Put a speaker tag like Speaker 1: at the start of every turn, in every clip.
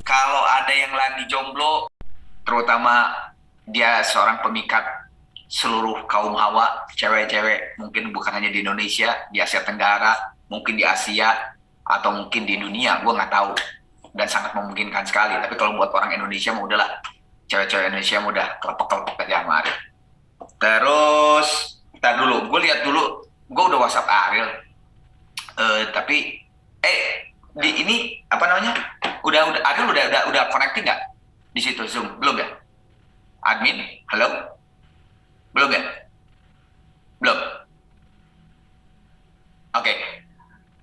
Speaker 1: kalau ada yang lagi jomblo, terutama dia seorang pemikat seluruh kaum hawa, cewek-cewek, mungkin bukan hanya di Indonesia, di Asia Tenggara, mungkin di Asia, atau mungkin di dunia, gue nggak tahu. Dan sangat memungkinkan sekali. Tapi kalau buat orang Indonesia, mau udahlah. Cewek-cewek Indonesia mudah kelepek-kelepek aja sama Ariel. Terus, ntar dulu, gue lihat dulu, gue udah WhatsApp Ariel. Tapi, di ini apa namanya? Udah Ariel udah connecting nggak di situ Zoom? Belum ya? Admin, halo? Belum ya? Belum. Oke.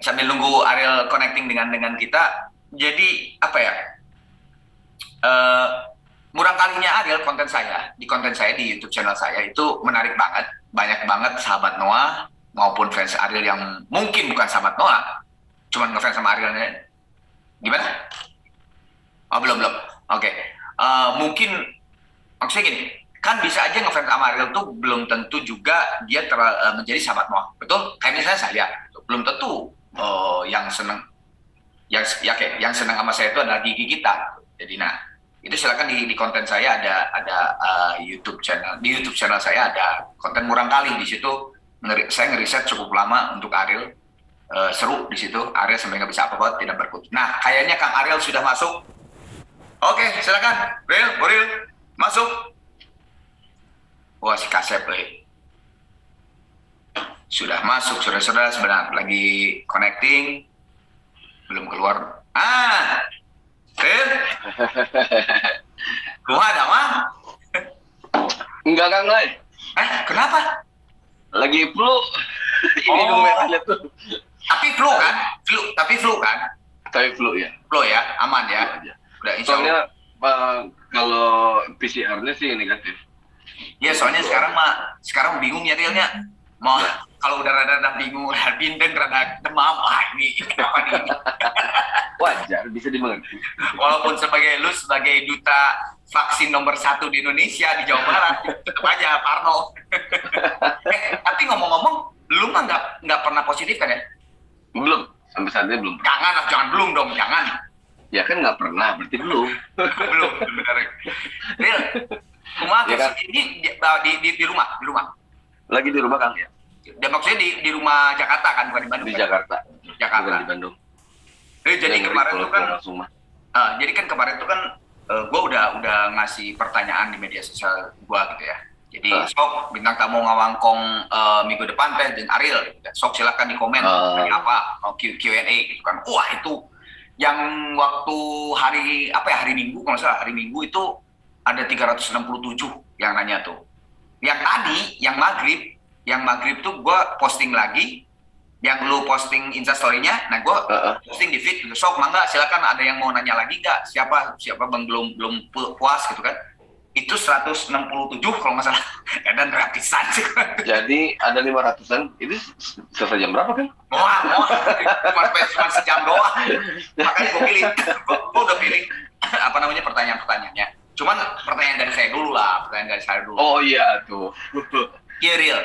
Speaker 1: Sambil nunggu Ariel connecting dengan kita, jadi apa ya? Eh, Murang kalinya Ariel konten saya di YouTube channel saya itu menarik banget, banyak banget sahabat Noah maupun fans Ariel yang mungkin bukan sahabat Noah, cuman ngefans sama Arielnya. Gimana? Oh belum belum. Oke. Mungkin maksudnya gini, kan bisa aja ngefans sama Ariel tuh belum tentu juga dia menjadi sahabat Noah, betul? Kayak misalnya saya, belum tentu yang seneng, yang seneng sama saya itu adalah gigi kita. Jadi nah, itu silakan di konten saya ada YouTube channel. Di YouTube channel saya ada konten murang kali di situ. Saya ngeriset cukup lama untuk Ariel. Seru di situ. Ariel sampai nggak bisa apa-apa, tidak berkutik. Nah, kayaknya Kang Ariel sudah masuk. Oke, silakan. Boril, masuk. Wah, si Kasep, sudah masuk, saudara-saudara, sebentar lagi connecting. Belum keluar. Ril? Gua ada mah?
Speaker 2: Enggak Kang,
Speaker 1: Kenapa?
Speaker 2: lagi flu. Ini merahnya tuh.
Speaker 1: Tapi flu kan? Tapi flu kan?
Speaker 2: Tapi flu ya.
Speaker 1: Flu ya, aman ya. Udah insya
Speaker 2: Soalnya
Speaker 1: Allah.
Speaker 2: kalau PCR-nya sih negatif.
Speaker 1: Ya soalnya sekarang bingung ya Rilnya. Mau kalau udah rada bingung, rada bindeng, rada demam, ini apa nih?
Speaker 2: Wajar, bisa dimengerti.
Speaker 1: Walaupun sebagai duta vaksin nomor 1 di Indonesia di Jawa Barat, tetap aja Parno. Tapi ngomong-ngomong, lu mah nggak pernah positif kan ya?
Speaker 2: Belum, sampai saat ini belum.
Speaker 1: Jangan lah, jangan belum dong, jangan.
Speaker 2: Ya kan nggak pernah, berarti belum.
Speaker 1: Belum, benar. Ril, rumah
Speaker 2: Ya kan?
Speaker 1: di rumah.
Speaker 2: Lagi di rumah Kang ya?
Speaker 1: Dan maksudnya di rumah Jakarta kan, bukan di Bandung?
Speaker 2: Di
Speaker 1: kan?
Speaker 2: Jakarta.
Speaker 1: Jakarta.
Speaker 2: Bukan di Bandung.
Speaker 1: Jadi
Speaker 2: Yang
Speaker 1: kemarin
Speaker 2: kalau
Speaker 1: tuh kan,
Speaker 2: langsung mah.
Speaker 1: jadi kan kemarin tuh kan, gue udah ngasih pertanyaan di media sosial gue gitu ya. Jadi sok bintang tamu ngawangkong minggu depan teh dan Ariel, gitu. Sok silakan di komen tanya apa, mau Q&A gitu kan. Wah itu yang waktu hari Minggu, kalau nggak salah hari Minggu itu ada 367 yang nanya tuh. Yang tadi, yang maghrib tuh gue posting lagi, yang lu posting instastory-nya, nah gue posting di feed gitu. Sok mangga silakan ada yang mau nanya lagi nggak? Siapa bang belum puas gitu kan? Itu 167 kalau nggak salah. Dan gratisan sih.
Speaker 2: Jadi ada 500-an, itu selesai jam berapa kan?
Speaker 1: Wah, cuma sejam doang. Makanya gue pilih, gue udah pilih apa namanya pertanyaan-pertanyaannya. Cuman pertanyaan dari saya dulu.
Speaker 2: Oh iya tuh.
Speaker 1: Iya Real.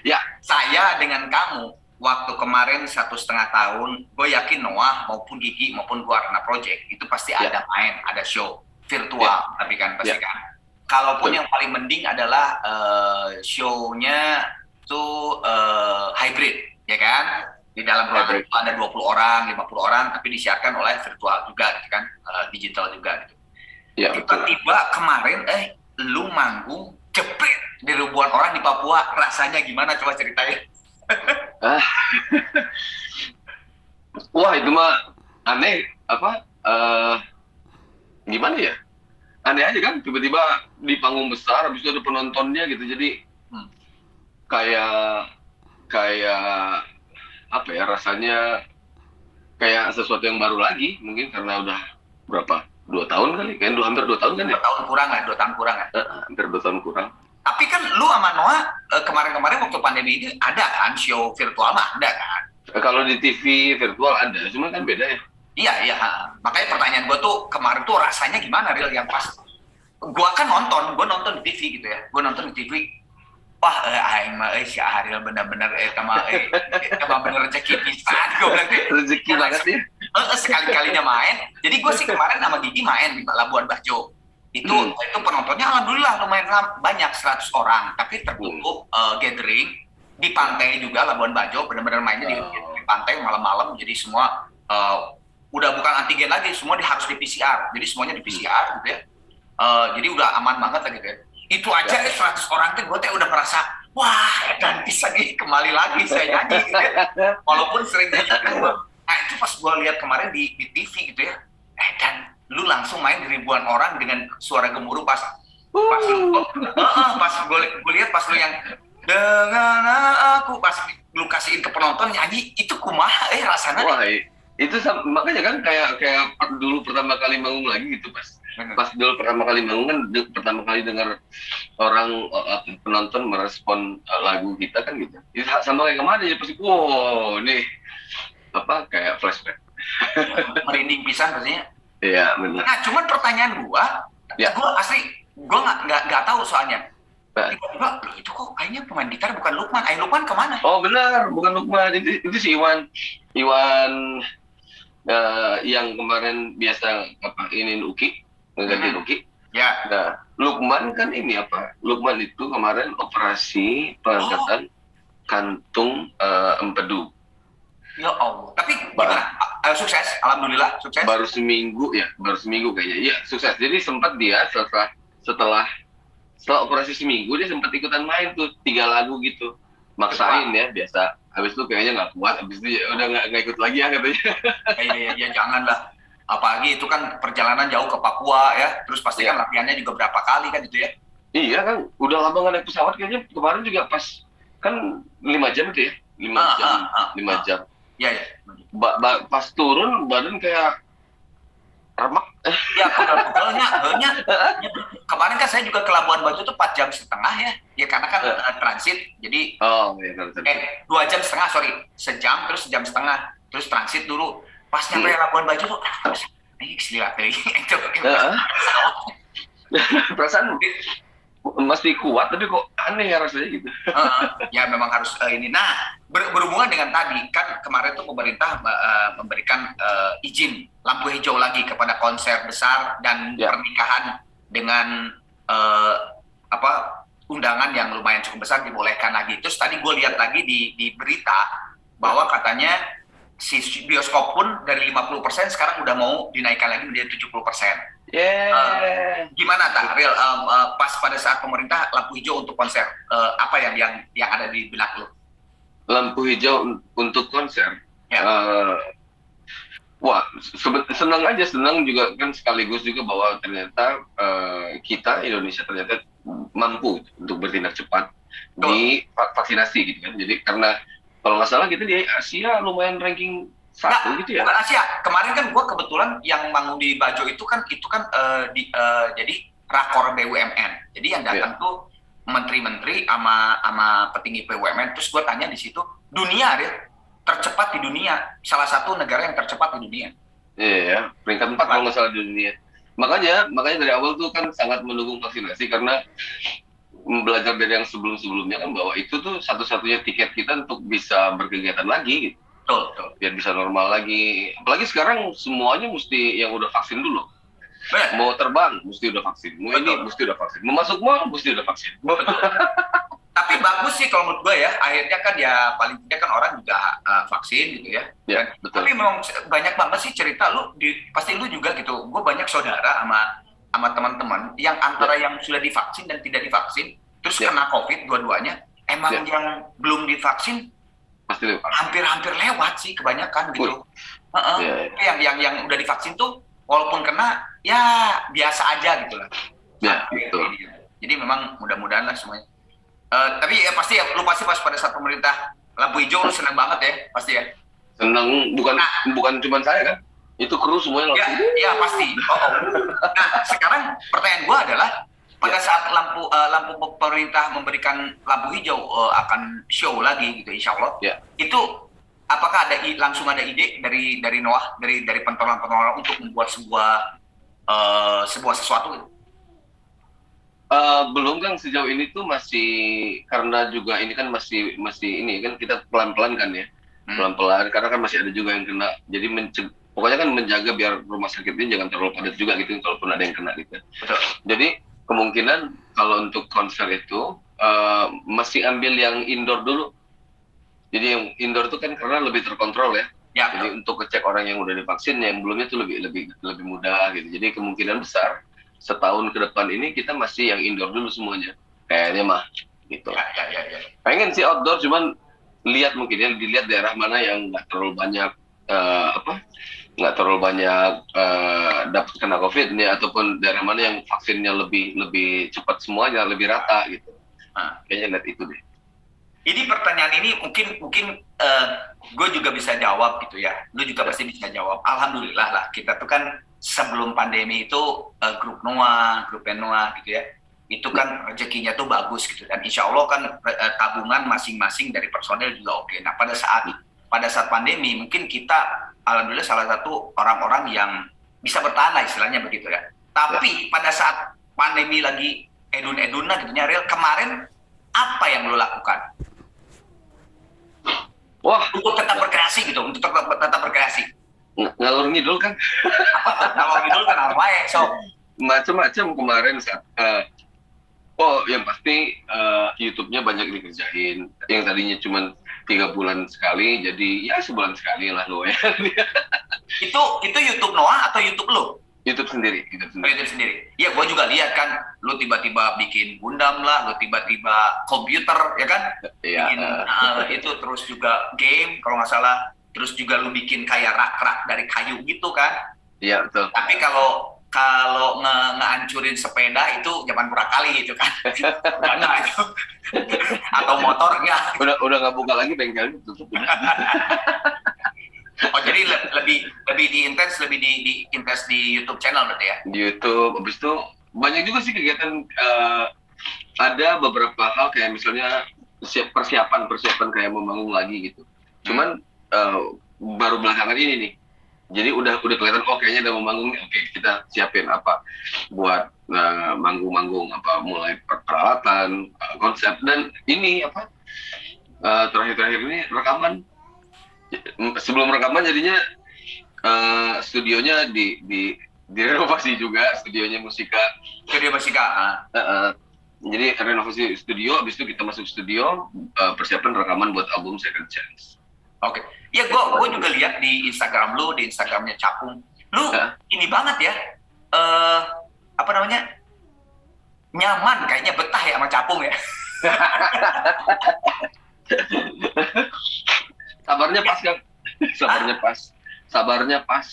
Speaker 2: Ya.
Speaker 1: Saya dengan kamu waktu kemarin 1,5 tahun, gue yakin Noah maupun Gigi maupun gua Arena Project itu pasti ada main, ada show virtual, tapi kan pasti kan. Kalaupun yang paling mending adalah show-nya tuh hybrid, ya kan? Di dalam ruangan itu ada 20 orang, 50 orang, tapi disiarkan oleh virtual juga, gitu kan? Digital juga, gitu.
Speaker 2: Ya,
Speaker 1: Tiba-tiba kemarin, lu manggung jepret di ribuan orang di Papua, rasanya gimana? Coba ceritain.
Speaker 2: Wah itu mah aneh gimana ya, aneh aja kan, tiba-tiba di panggung besar habis itu ada penontonnya gitu, jadi kayak apa ya, rasanya kayak sesuatu yang baru lagi, mungkin karena udah berapa, 2 tahun kali, kayak hampir 2 tahun kan ya,
Speaker 1: 2 tahun kurang kan?
Speaker 2: Hampir 2 tahun kurang.
Speaker 1: Tapi kan lu sama Noah kemarin waktu pandemi ini ada kan show virtual mah ada kan?
Speaker 2: Kalau di TV virtual ada, cuma kan beda ya.
Speaker 1: Iya. Makanya pertanyaan gue tuh kemarin tuh rasanya gimana Real yang pas? Gue kan nonton di TV gitu ya. Gue nonton di TV. Wah, aing mah si Ariel bener-bener bener rezeki pisan gue bilang.
Speaker 2: Rezeki banget ya.
Speaker 1: sekali-kalinya main. Jadi gue sih kemarin sama Gigi main di Labuan Bajo. Itu penontonnya alhamdulillah lumayan banyak, 100 orang, tapi tertutup gathering di pantai juga. Labuan Bajo benar-benar mainnya di pantai malam-malam, jadi semua udah bukan antigen lagi, semua harus di PCR, jadi semuanya di PCR gitu ya. Jadi udah aman banget lah gitu ya. Itu aja 100 orang tuh gue udah merasa wah, dan bisa nih kembali lagi saya nyanyi gitu ya. Walaupun sering nyanyi. Nah itu pas gue lihat kemarin di TV gitu ya, dan lu langsung main di ribuan orang dengan suara gemuruh pas gue lihat pas lu yang dengan aku, pas lu kasihin ke penonton nyanyi, itu kumaha rasanya.
Speaker 2: Wah, itu makanya kan kayak dulu pertama kali manggung lagi gitu pas dulu pertama kali manggung kan pertama kali dengar orang penonton merespon lagu kita kan gitu. Itu sama kayak kemarin ya pasti wow nih kayak flashback.
Speaker 1: Merinding pisan pastinya.
Speaker 2: Iya benar.
Speaker 1: Nah cuman pertanyaan gua asli gua nggak tahu soalnya. Tiba-tiba itu kok kayaknya pemain gitar bukan Lukman. Lukman kemana?
Speaker 2: Oh benar, bukan Lukman, itu si Iwan yang kemarin biasa ini Uki, ngegantiin Uki.
Speaker 1: Ya.
Speaker 2: Nah, Lukman kan ini Lukman itu kemarin operasi pengangkatan kantung empedu.
Speaker 1: Ya Allah. Tapi gimana? Sukses, alhamdulillah sukses.
Speaker 2: Baru seminggu kayaknya. Iya, sukses. Jadi sempat dia setelah operasi seminggu dia sempat ikutan main tuh 3 lagu gitu. Maksain ya biasa. Habis itu kayaknya nggak kuat, habis itu ya udah nggak ikut lagi ya katanya.
Speaker 1: Iya, janganlah. Apalagi itu kan perjalanan jauh ke Papua ya. Terus pasti kan latihannya juga berapa kali kan gitu ya.
Speaker 2: Iya kan, udah lama nggak naik pesawat kayaknya. Kemarin juga pas kan 5 jam itu ya. 5 jam. Iya. Pas turun badan kayak remak.
Speaker 1: Ya, pegel-pegelnya. Kemarin kan saya juga ke Labuan Bajo tuh 4,5 jam ya. Ya karena kan transit. Jadi 2,5 jam, sorry. Sejam terus 1,5 jam. Terus transit dulu. Pas nyampe Labuan Bajo tuh, ini gila kali.
Speaker 2: Perasaan mesti kuat tapi kok aneh ya rasanya gitu.
Speaker 1: Ya memang harus ini. Nah, berhubungan dengan tadi kan kemarin tuh pemerintah memberikan izin lampu hijau lagi kepada konser besar dan pernikahan dengan undangan yang lumayan cukup besar dibolehkan lagi. Terus tadi gue lihat lagi di berita bahwa katanya si bioskop pun dari 50% sekarang udah mau dinaikkan lagi menjadi 70%. Gimana tak real pas pada saat pemerintah lampu hijau untuk konser, apa yang ada di benak lu?
Speaker 2: Lampu hijau untuk konser, wah senang juga kan, sekaligus juga bahwa ternyata kita Indonesia ternyata mampu untuk bertindak cepat di vaksinasi gitu kan. Jadi karena kalau nggak salah kita di Asia lumayan ranking 1 gitu ya.
Speaker 1: Bukan Asia. Kemarin kan gue kebetulan yang manggung di Bajo itu kan jadi rakor BUMN. Jadi yang datang tuh menteri-menteri sama petinggi BUMN. Terus gue tanya di situ, dunia deh tercepat di dunia, salah satu negara yang tercepat di dunia.
Speaker 2: Iya, peringkat 4 kalau nggak salah di dunia. Makanya dari awal tuh kan sangat mendukung vaksinasi karena belajar dari yang sebelum-sebelumnya kan bahwa itu tuh satu-satunya tiket kita untuk bisa berkegiatan lagi gitu.
Speaker 1: Betul.
Speaker 2: Biar bisa normal lagi. Apalagi sekarang semuanya mesti yang udah vaksin dulu.
Speaker 1: Benar.
Speaker 2: Mau terbang mesti udah vaksin. Mau ini mesti udah vaksin. Mau masuk mall mesti udah vaksin.
Speaker 1: Betul. Tapi bagus sih kalau menurut gue ya. Akhirnya kan ya paling tidak kan orang juga vaksin gitu ya.
Speaker 2: Ya betul.
Speaker 1: Tapi memang banyak banget sih cerita lu. Pasti lu juga gitu. Gue banyak saudara sama teman-teman yang antara yang sudah divaksin dan tidak divaksin. Terus kena COVID dua-duanya. Emang yang belum divaksin
Speaker 2: pasti
Speaker 1: hampir lewat sih kebanyakan gitu. Yang udah divaksin tuh walaupun kena ya biasa aja gitu lah.
Speaker 2: Ya betul.
Speaker 1: Jadi memang mudah-mudahan lah semuanya. Tapi ya pasti ya lu pasti pas pada saat pemerintah lampu hijau lu senang banget ya pasti ya.
Speaker 2: Senang, bukan cuma saya kan. Itu kru semuanya.
Speaker 1: Ya pasti. Nah sekarang pertanyaan gua adalah pada saat lampu pemerintah memberikan lampu hijau akan show lagi gitu insya Allah. Itu apakah langsung ada ide dari Noah dari pentolan untuk membuat sebuah sesuatu gitu?
Speaker 2: Belum kan, sejauh ini tuh masih, karena juga ini kan masih ini kan kita pelan-pelan kan ya. Pelan-pelan karena kan masih ada juga yang kena. Jadi pokoknya kan menjaga biar rumah sakit ini jangan terlalu padat juga gitu kalaupun ada yang kena gitu.
Speaker 1: Betul.
Speaker 2: Jadi kemungkinan kalau untuk konser itu masih ambil yang indoor dulu. Jadi yang indoor itu kan karena lebih terkontrol ya.
Speaker 1: Ya,
Speaker 2: Jadi
Speaker 1: betul.
Speaker 2: untuk ngecek orang yang udah divaksin, yang belumnya itu lebih mudah gitu. Jadi kemungkinan besar setahun ke depan ini kita masih yang indoor dulu semuanya. Kayaknya mah gitu.
Speaker 1: Ya.
Speaker 2: Pengen sih outdoor, cuman lihat mungkin ya dilihat daerah mana yang nggak terlalu banyak nggak terlalu banyak dapat kena COVID nih, ataupun daerah mana yang vaksinnya lebih cepat semuanya, lebih rata gitu. Kayaknya lihat itu deh.
Speaker 1: Ini pertanyaan ini mungkin gue juga bisa jawab gitu ya. Lu juga pasti bisa jawab. Alhamdulillah lah, kita tuh kan sebelum pandemi itu grup band Noah gitu ya. Itu kan rezekinya tuh bagus gitu, dan insya Allah kan tabungan masing-masing dari personel juga oke. Nah pada saat pandemi mungkin kita alhamdulillah salah satu orang-orang yang bisa bertahan lah istilahnya begitu ya. Tapi pada saat pandemi lagi edun-edunnya gitu ya, Real, kemarin apa yang lo lakukan?
Speaker 2: Wah,
Speaker 1: Untuk tetap berkreasi gitu, untuk tetap berkreasi.
Speaker 2: ngalur ngidul kan?
Speaker 1: Kalau ngidul kan apa ya? So,
Speaker 2: macam-macam kemarin saat yang pasti YouTube-nya banyak dikerjain. Yang tadinya cuma 3 bulan sekali, jadi ya sebulan sekali lah lo ya.
Speaker 1: itu YouTube Noah atau YouTube lo?
Speaker 2: YouTube sendiri.
Speaker 1: YouTube sendiri. Iya, gue juga lihat kan, lu tiba-tiba bikin Gundam lah, lu tiba-tiba komputer, ya kan?
Speaker 2: Iya.
Speaker 1: Bikin itu, terus juga game, kalau nggak salah. Terus juga lu bikin kayak rak-rak dari kayu gitu kan?
Speaker 2: Iya, betul.
Speaker 1: Tapi kalau ngehancurin sepeda itu zaman berapa kali gitu kan? Enggak itu. Atau motor enggak.
Speaker 2: Udah nggak buka lagi bengkelnya, tutup.
Speaker 1: Oh, jadi lebih diintens di YouTube channel berarti ya?
Speaker 2: Di YouTube, habis itu banyak juga sih kegiatan. Ada beberapa hal kayak misalnya persiapan kayak membangun lagi gitu. Cuman baru belakangan ini nih. Jadi udah kelihatan kayaknya udah membangun nih. Oke, kita siapin apa buat manggung apa, mulai peralatan, konsep, dan ini apa terakhir ini rekaman. Sebelum rekaman jadinya studionya direnovasi juga, studionya musika. Jadi renovasi studio, habis itu kita masuk studio, persiapan rekaman buat album Second Chance.
Speaker 1: Oke. Ya, gue juga lihat di Instagram lu, di Instagramnya Capung. Lu ini banget ya, apa namanya, nyaman, kayaknya betah ya sama Capung ya.
Speaker 2: Sabarnya pas kan? Sabarnya pas.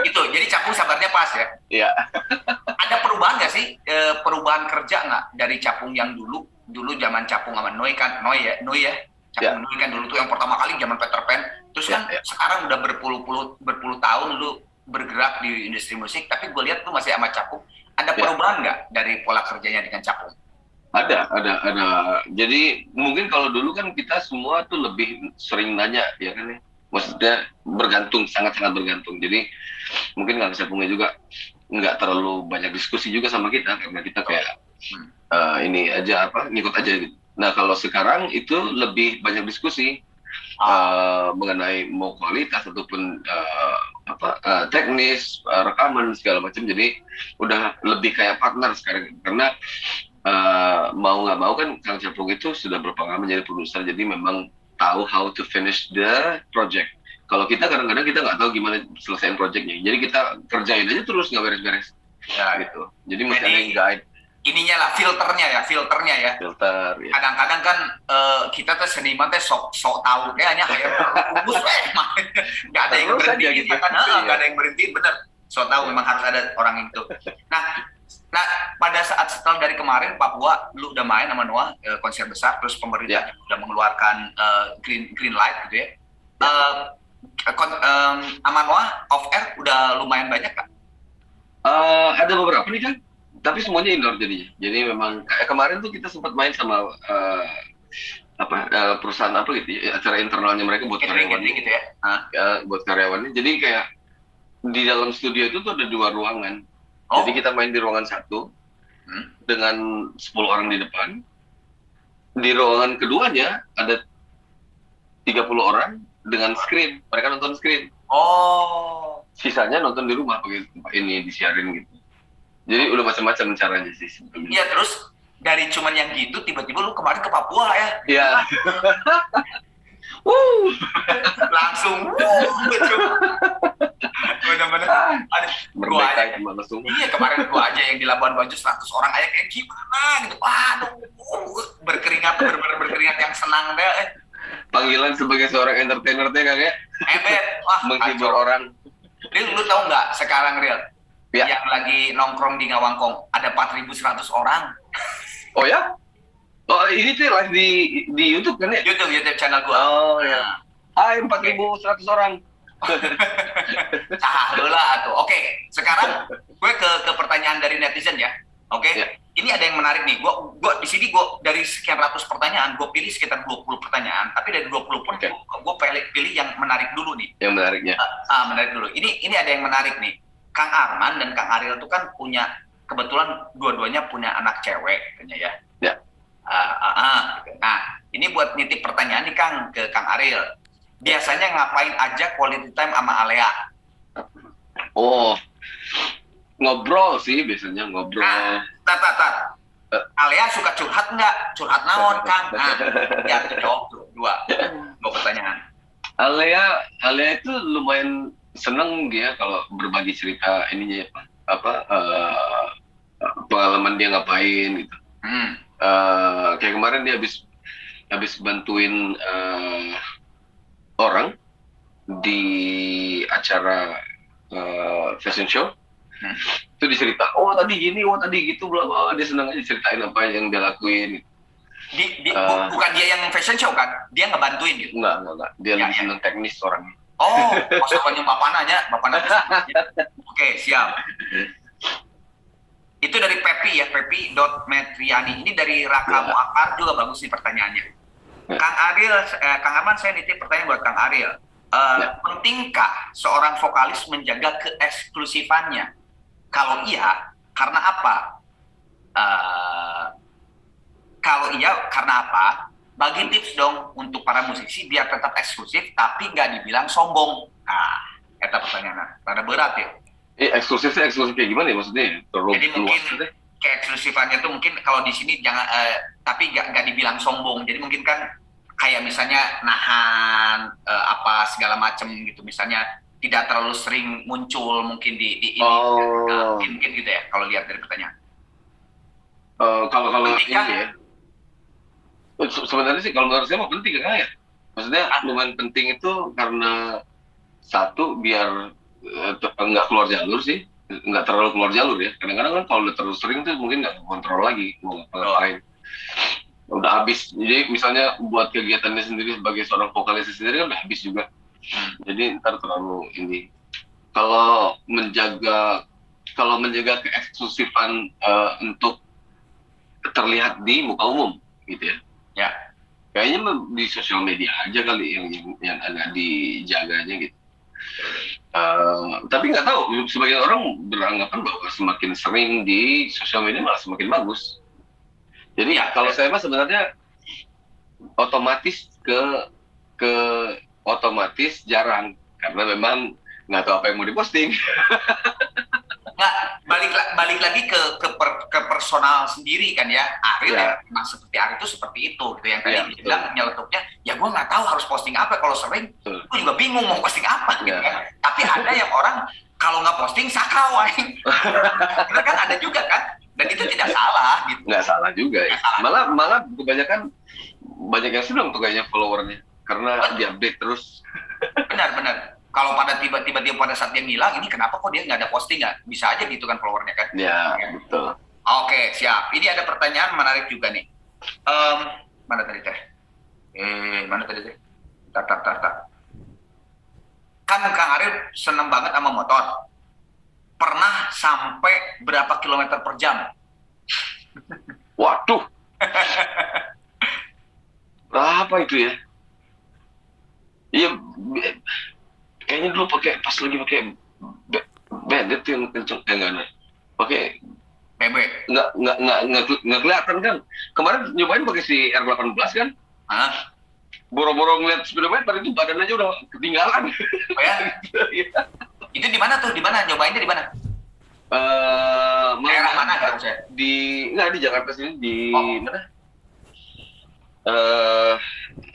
Speaker 1: Itu, jadi Capung sabarnya pas ya?
Speaker 2: Iya.
Speaker 1: Ada perubahan nggak sih? Perubahan kerja nggak dari Capung yang dulu zaman Capung sama Noi ya? Capung Noi kan dulu tuh yang pertama kali zaman Peter Pan. Terus kan sekarang udah berpuluh tahun lu bergerak di industri musik, tapi gue lihat tuh masih sama Capung. Ada perubahan nggak dari pola kerjanya dengan Capung?
Speaker 2: Ada. Jadi mungkin kalau dulu kan kita semua tuh lebih sering nanya, ya kan ya. Maksudnya bergantung, sangat-sangat bergantung. Jadi mungkin nggak Capungnya juga nggak terlalu banyak diskusi juga sama kita, karena kita kayak ini aja ngikut aja gitu. Nah kalau sekarang itu lebih banyak diskusi mengenai mau kualitas ataupun teknis, rekaman segala macam. Jadi udah lebih kayak partner sekarang, karena mau nggak mau kan Kang Capung itu sudah berpengalaman jadi produser, jadi memang tahu how to finish the project. Kalau kita kadang-kadang kita nggak tahu gimana selesaiin projectnya, jadi kita kerjain aja terus nggak beres-beres ya gitu. Jadi mesti ada yang guide.
Speaker 1: Ininya lah filternya ya.
Speaker 2: Filter ya.
Speaker 1: Kadang-kadang kan kita tuh seniman tuh sok tahu kayaknya bagus nggak ada yang berhenti gitu kan? Nggak ada yang berhenti, bener. Sok tahu memang harus ada orang itu. Nah, pada saat setelah dari kemarin Papua, lu udah main sama Noah konser besar, terus pemerintah udah mengeluarkan green light gitu ya. Sama Noah off air udah lumayan banyak kan?
Speaker 2: Ada beberapa nih kan, tapi semuanya indoor jadinya. Jadi memang kemarin tuh kita sempat main sama perusahaan gitu ya, acara internalnya mereka buat karyawannya
Speaker 1: gitu ya.
Speaker 2: Buat karyawannya. Jadi kayak di dalam studio itu tuh ada 2 ruangan. Jadi kita main di ruangan 1 dengan 10 orang di depan. Di ruangan keduanya ada 30 orang dengan screen. Mereka nonton screen.
Speaker 1: Oh.
Speaker 2: Sisanya nonton di rumah pakai ini disiarin gitu. Jadi udah macam-macam caranya sih sebetulnya.
Speaker 1: Iya, terus dari cuman yang gitu tiba-tiba lu kemarin ke Papua ya.
Speaker 2: Iya.
Speaker 1: Langsung gitu. Bener-bener.
Speaker 2: Merdeka itu langsung.
Speaker 1: Iya, kemarin gua aja yang di Labuan Bajo 100 orang aja kayak gimana gitu. Aduh, berkeringat, bener-bener berkeringat yang senang deh.
Speaker 2: Panggilan sebagai seorang entertainer deh kagak?
Speaker 1: Wah,
Speaker 2: menghibur
Speaker 1: kacau.
Speaker 2: orang.
Speaker 1: Lu tahu nggak sekarang Real?
Speaker 2: Ya.
Speaker 1: Yang lagi nongkrong di Ngawangkong ada 4.100 orang.
Speaker 2: Oh ya? Oh ini tuh live di YouTube kan ya?
Speaker 1: YouTube channel gua.
Speaker 2: Oh ya. Hai 4.100 orang.
Speaker 1: Lah tuh. Oke, sekarang gue ke pertanyaan dari netizen ya. Oke.
Speaker 2: Ya.
Speaker 1: Ini ada yang menarik nih. Gua di sini dari sekian ratus pertanyaan, gue pilih sekitar 20 pertanyaan, tapi dari 20 pun gue pilih yang menarik dulu nih.
Speaker 2: Yang menariknya.
Speaker 1: Menarik dulu. Ini ada yang menarik nih. Kang Arman dan Kang Ariel itu kan punya, kebetulan dua-duanya punya anak cewek katanya ya.
Speaker 2: Ya.
Speaker 1: Nah, ini buat nitip pertanyaan nih Kang ke Kang Ariel. Biasanya ngapain aja quality time sama Alea?
Speaker 2: Oh, ngobrol sih biasanya ngobrol.
Speaker 1: Tar. Alea suka curhat nggak? Curhat naon Kang? Nah, ya jawab tuh dua pertanyaan.
Speaker 2: Alea itu lumayan seneng dia kalau berbagi cerita ininya pengalaman dia ngapain gitu. Kayak kemarin dia habis bantuin orang di acara fashion show. Itu dicerita, oh tadi gini, oh tadi gitu, bla bla. Dia senang aja ceritain apa yang dia lakuin.
Speaker 1: Bukan dia yang fashion show kan? Dia ngebantuin gitu?
Speaker 2: Enggak. Dia lebih senang teknis orangnya.
Speaker 1: Oh, maksudnya bapak nanya. Oke, siap. Itu dari Pepi ya, Pepi.metriani. Ini dari Raka Muakar juga bagus nih pertanyaannya. Kang Ariel, Kang Arman, saya nitip pertanyaan buat Kang Ariel. Pentingkah seorang vokalis menjaga keeksklusifannya? Kalau iya, karena apa? Kalau iya, karena apa? Bagi tips dong untuk para musisi biar tetap eksklusif tapi nggak dibilang sombong. Nah, kata pertanyaan. Rada berat ya.
Speaker 2: Eksklusif kayak gimana ya maksudnya?
Speaker 1: Jadi mungkin keeksklusifannya tuh mungkin kalau di sini jangan, tapi nggak dibilang sombong. Jadi mungkin kan kayak misalnya nahan apa segala macam gitu. Misalnya tidak terlalu sering muncul mungkin di ini. Mungkin gitu ya kalau lihat dari pertanyaan.
Speaker 2: Kalau ini ya. Sebenarnya sih kalau menurut saya mah penting kan ya. Maksudnya lumayan penting itu karena satu biar nggak keluar jalur sih, nggak terlalu keluar jalur ya. Kadang-kadang kan kalau udah terlalu sering tuh mungkin nggak kontrol lagi mau ngapain. Udah habis. Jadi misalnya buat kegiatannya sendiri sebagai seorang vokalis sendiri kan udah habis juga. Jadi ntar terlalu ini. Kalau menjaga keeksklusifan untuk terlihat di muka umum gitu ya.
Speaker 1: Ya.
Speaker 2: Kayaknya di sosial media aja kali yang agak dijaganya gitu. Tapi nggak tahu, sebagian orang beranggapan bahwa semakin sering di sosial media malah semakin bagus. Jadi kalau saya mah sebenarnya otomatis otomatis jarang karena memang nggak tahu apa yang mau diposting.
Speaker 1: Nggak, balik lagi ke personal sendiri kan ya. Ariel ya memang seperti Ariel itu seperti itu gitu. Yang tadi bilang nyeletupnya, ya gue nggak tahu harus posting apa. Kalau sering, gue juga bingung mau posting apa gitu kan. Tapi ada yang orang kalau nggak posting sakau. Itu kan ada juga kan. Dan itu tidak salah gitu.
Speaker 2: Nggak salah juga ya. Malah kebanyakan banyak yang senang tuh kayaknya followernya karena diupdate terus.
Speaker 1: Benar. Kalau tiba-tiba pada saat dia ngilang, ini kenapa kok dia nggak ada postingan? Bisa aja gitu kan followernya kan?
Speaker 2: Ya, betul.
Speaker 1: Oke, siap. Ini ada pertanyaan menarik juga nih. Mana tadi teh? Mana tadi teh? Tak. Kan Kang Ariel seneng banget sama motor. Pernah sampai berapa kilometer per jam?
Speaker 2: Waduh. Berapa itu ya? Iya, kayaknya dulu pas lagi pakai Bandit yang kenceng enggak pakai
Speaker 1: PB
Speaker 2: nggak kelihatan kan kemarin nyobain pakai si R18 kan boro-boro ngeliat speedometer itu badan aja udah ketinggalan.
Speaker 1: Oh ya? Itu di mana tuh? Di mana? Nyobainnya di mana? Daerah mana gitu maksudnya?
Speaker 2: Di Jakarta sini di mana?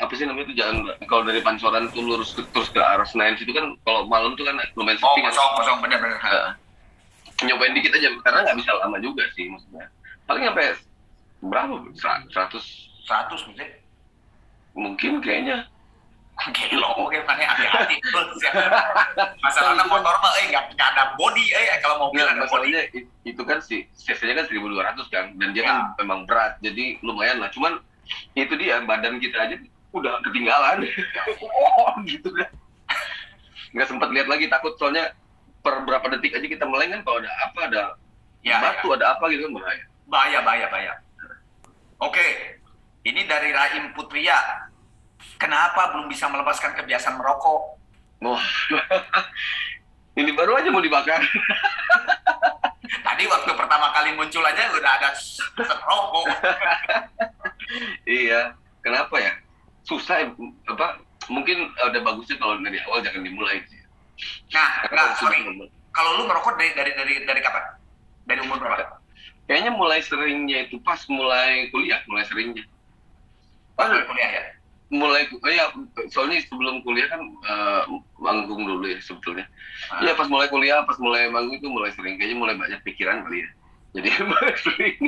Speaker 2: Apa sih namanya itu jalan kalau dari Pancoran tuh lurus terus ke arah Senayan situ kan kalau malam tuh kan lumayan sepi kan.
Speaker 1: Kosong bener-bener.
Speaker 2: Nyobain dikit aja karena nggak bisa lama juga sih maksudnya. Paling sampai berapa? 100
Speaker 1: mungkin.
Speaker 2: Mungkin kayaknya.
Speaker 1: Gelo, oke mana hati-hati. Masalahnya motor mah nggak ada body kalau mobil ada body.
Speaker 2: Masalahnya itu kan si cc-nya kan 1.200 kan dan dia kan memang berat jadi lumayan lah. Cuman itu dia badan kita aja udah ketinggalan. Gitu kan. Nggak sempat lihat lagi takut soalnya per berapa detik aja kita meleng kan kalau ada apa ada batu ada apa gitu kan bahaya.
Speaker 1: Oke, ini dari Raim Putria. Kenapa belum bisa melepaskan kebiasaan merokok?
Speaker 2: Wah, ini baru aja mau dibakar.
Speaker 1: Tadi waktu pertama kali muncul aja udah ada rokok.
Speaker 2: Iya, kenapa ya? Susah apa? Mungkin udah bagusnya kalau dari awal jangan dimulai sih.
Speaker 1: Nah, sorry. Kalau lu merokok dari kapan? Dari umur berapa?
Speaker 2: Kayaknya mulai seringnya itu pas mulai kuliah, mulai seringnya.
Speaker 1: Mulai kuliah ya?
Speaker 2: Soalnya sebelum kuliah kan manggung dulu ya sebetulnya. Iya pas mulai kuliah, pas mulai manggung itu mulai sering, kayaknya mulai banyak pikiran kali ya. Jadi mulai sering.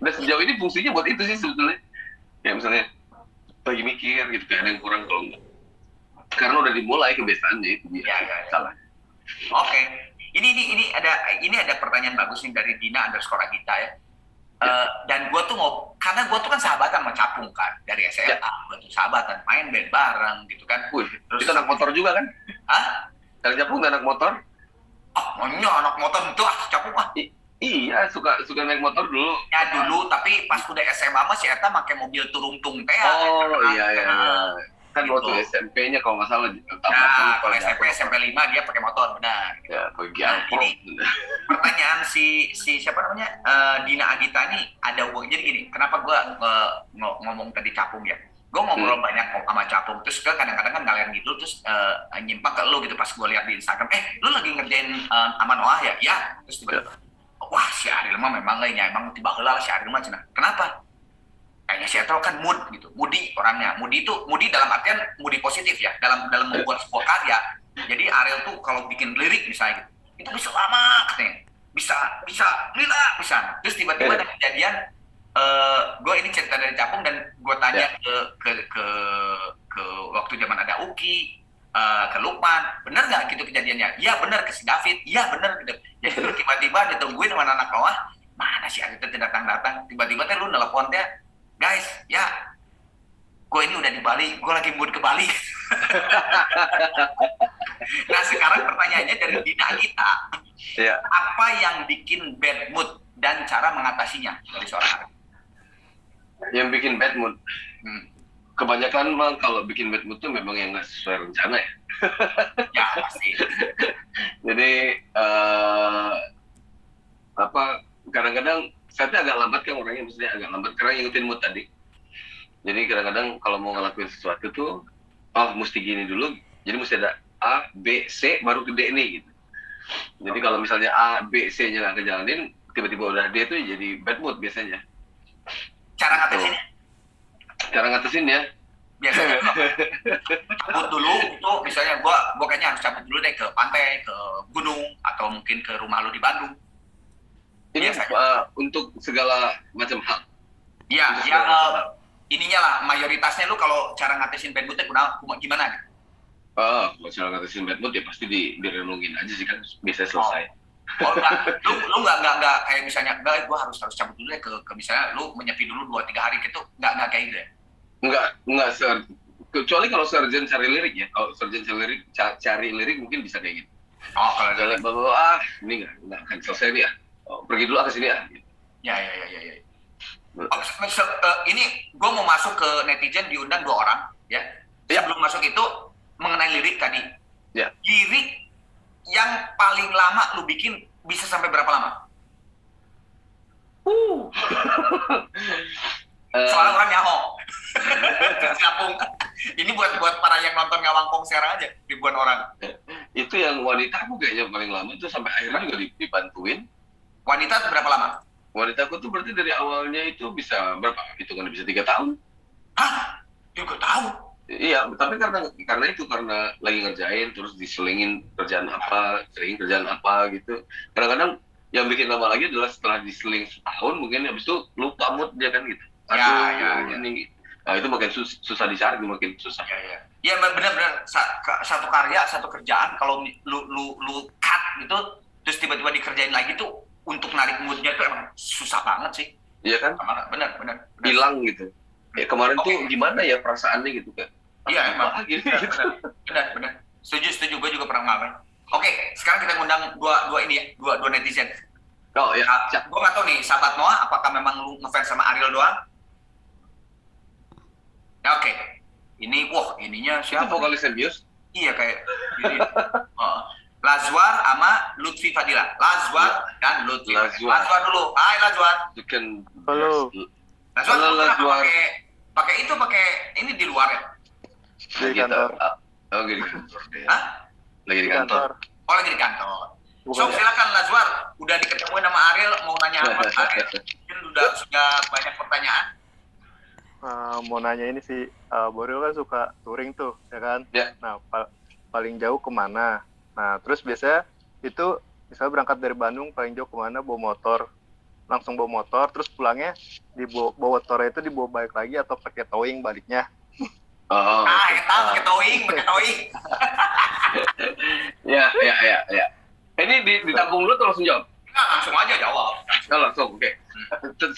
Speaker 2: Dan sejauh ini fungsinya buat itu sih sebetulnya. Ya misalnya lagi mikir gitu kayak ada yang kurang kalau enggak. Karena udah dimulai kebiasaannya itu dia. Salah.
Speaker 1: Oke. Ini ada pertanyaan bagus nih dari Dina_Agita ya. Dan gue tuh karena gue tuh kan sahabatan sama Capung kan dari SMA, gue tuh sahabatan main band bareng gitu kan.
Speaker 2: Terus kita anak motor juga kan?
Speaker 1: Hah?
Speaker 2: Dari Capung anak motor?
Speaker 1: Maunya anak motor itu Capung
Speaker 2: Iya, suka naik motor dulu.
Speaker 1: Ya dulu, tapi pas udah SMA mah si Eta pakai mobil turung-tung teh.
Speaker 2: Iya. Kan
Speaker 1: gitu.
Speaker 2: waktu SMP-nya kalau nggak salah.
Speaker 1: Kalau SMP 5 dia pakai motor, benar.
Speaker 2: Ya, pergi
Speaker 1: ini pertanyaan si siapa namanya Dina Agita ini ada hubungan. Jadi gini, kenapa gue ngomong tadi Capung ya? Gue ngobrol banyak sama Capung, terus gue kadang-kadang kan ngalian gitu, terus nyimpang ke lu gitu pas gue lihat di Instagram. Lu lagi ngerjain Aman Noah ya? Ya. Terus tiba-tiba, wah si Ariel mah memang emang tiba heula si Ariel mah cenah. Kenapa? Kayaknya si Etro kan moody orangnya. Moody dalam artian moody positif ya, dalam membuat sebuah karya. Jadi Ariel tuh kalau bikin lirik misalnya gitu, itu bisa lama katanya, bisa lila bisa. Terus tiba-tiba ada kejadian, gue ini cerita dari Capung dan gue tanya ke waktu zaman ada Uki, ke Lukman, bener nggak gitu kejadiannya? Iya bener, ke si David, iya bener gitu. Jadi tiba-tiba ditungguin sama anak Noah, mana si Ariel itu datang, tiba-tiba lu nelpon dia, guys, ya, gue ini udah di Bali, gue lagi mood ke Bali. Nah sekarang pertanyaannya dari Dina Agita, apa yang bikin bad mood dan cara mengatasinya dari seorang artis?
Speaker 2: Yang bikin bad mood, kebanyakan mah kalau bikin bad mood tuh memang yang nggak sesuai rencana ya.
Speaker 1: Ya pasti.
Speaker 2: Jadi kadang-kadang saya tuh agak lambat kan orangnya, maksudnya agak lambat karena ngikutin mood tadi. Jadi kadang-kadang kalau mau ngelakuin sesuatu tuh, mesti gini dulu. Jadi mesti ada A, B, C, baru ke D nih gitu. Jadi kalau misalnya A, B, C-nya nggak kejalanin, tiba-tiba udah D tuh jadi bad mood biasanya.
Speaker 1: Cara ngatasinnya?
Speaker 2: Cara ngatasinnya?
Speaker 1: Biasanya cabut dulu itu, misalnya gua kayaknya harus cabut dulu deh ke pantai, ke gunung, atau mungkin ke rumah lu di Bandung.
Speaker 2: Ini untuk segala macam hal.
Speaker 1: Iya, ininya lah mayoritasnya lu kalau cara ngatasin bad moodnya gimana?
Speaker 2: Kalau cara ngatasin bad mood ya pasti direnungin aja sih kan bisa selesai.
Speaker 1: Lu nggak kayak misalnya gue harus cabut dulu ya ke misalnya lu menyepi dulu 2-3 hari gitu, nggak kayak gitu ya?
Speaker 2: Nggak kecuali kalau surgeon cari lirik ya. Kalau surgeon cari lirik mungkin bisa kayak gitu. Kalau jalan ini nggak akan selesai nih ya. Pergi dulu ke sini ya.
Speaker 1: Ya. Ini gue mau masuk ke netizen, diundang 2 orang ya. Sebelum masuk itu mengenai lirik tadi.
Speaker 2: Ya.
Speaker 1: Lirik yang paling lama lu bikin bisa sampai berapa lama? Soalnya orang nyaho. Siapung. Ini buat para yang nonton Ngawang Konser aja, ribuan orang.
Speaker 2: Itu yang wanita aku kayaknya paling lama itu sampai akhirnya juga dibantuin.
Speaker 1: Wanita berapa lama?
Speaker 2: Wanita aku tuh berarti dari awalnya itu bisa berapa? Hitungan bisa 3 tahun.
Speaker 1: Hah? Juga tahu.
Speaker 2: Iya, tapi karena lagi ngerjain terus diselingin kerjaan apa, kerjaan apa gitu. Kadang-kadang yang bikin lama lagi adalah setelah diseling setahun mungkin habis itu lupa mood dia kan gitu.
Speaker 1: Ya.
Speaker 2: Ini. Nah, itu makin susah dicari, makin susah.
Speaker 1: Ya benar-benar satu karya, satu kerjaan kalau lu cut gitu terus tiba-tiba dikerjain lagi tuh untuk narik moodnya tuh emang susah banget sih.
Speaker 2: Iya kan?
Speaker 1: Benar.
Speaker 2: Hilang gitu. Ya kemarin tuh gimana ya perasaannya gitu kan?
Speaker 1: Iya emang. Gitu. Benar. Setuju. Gue juga pernah ngalamin. Oke, sekarang kita ngundang dua ini ya, dua netizen.
Speaker 2: Oh ya.
Speaker 1: Gue nggak tahu nih, sahabat Noah, apakah memang lu ngefans sama Ariel doang? Ya, oke. Ini, ininya siapa?
Speaker 2: Itu vokalis Sembius?
Speaker 1: Iya kayak. Gini. Lazwar sama Lutfi Fadila. Lazwar dan Lutfi. Lazwar dulu. Hai Lazwar.
Speaker 3: Halo.
Speaker 1: Lazwar pakai ini di luar ya?
Speaker 3: Di kantor.
Speaker 2: Lagi di kantor.
Speaker 1: Hah?
Speaker 2: Lagi di kantor.
Speaker 1: Oh, lagi di kantor. So, silakan Lazwar. Udah diketemuin sama Ariel, mau nanya apa? Ariel mungkin sudah banyak pertanyaan.
Speaker 3: Mau nanya ini sih, Boril kan suka touring tuh, ya kan?
Speaker 2: Ya.
Speaker 3: Nah, paling jauh kemana? Nah, terus biasanya itu misalnya berangkat dari Bandung, paling jauh kemana? Langsung bawa motor, terus pulangnya bawa motornya itu dibawa balik lagi atau pakai towing baliknya?
Speaker 2: Oh.
Speaker 1: Pakai towing.
Speaker 2: Ya. Ini ditampung dulu atau langsung jawab?
Speaker 1: Nah, langsung aja jawab.
Speaker 2: Langsung, oke.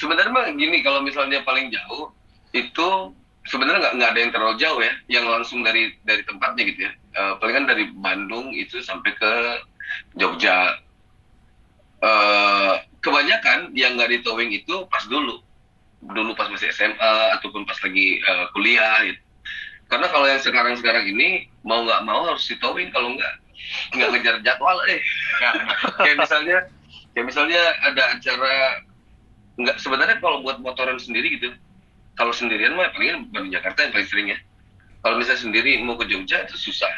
Speaker 2: Sebenarnya mah gini, kalau misalnya paling jauh itu sebenarnya nggak ada yang terlalu jauh ya, yang langsung dari tempatnya gitu ya. Palingan dari Bandung itu sampai ke Jogja. Kebanyakan yang nggak di towing itu dulu pas masih SMA ataupun pas lagi kuliah gitu. Karena kalau yang sekarang ini mau nggak mau harus di towing, kalau nggak ngejar jadwal kayak misalnya ada acara, nggak sebenarnya kalau buat motoran sendiri gitu, kalau sendirian mah paling di Jakarta yang paling sering ya. Kalau misalnya sendiri mau ke Jogja itu susah.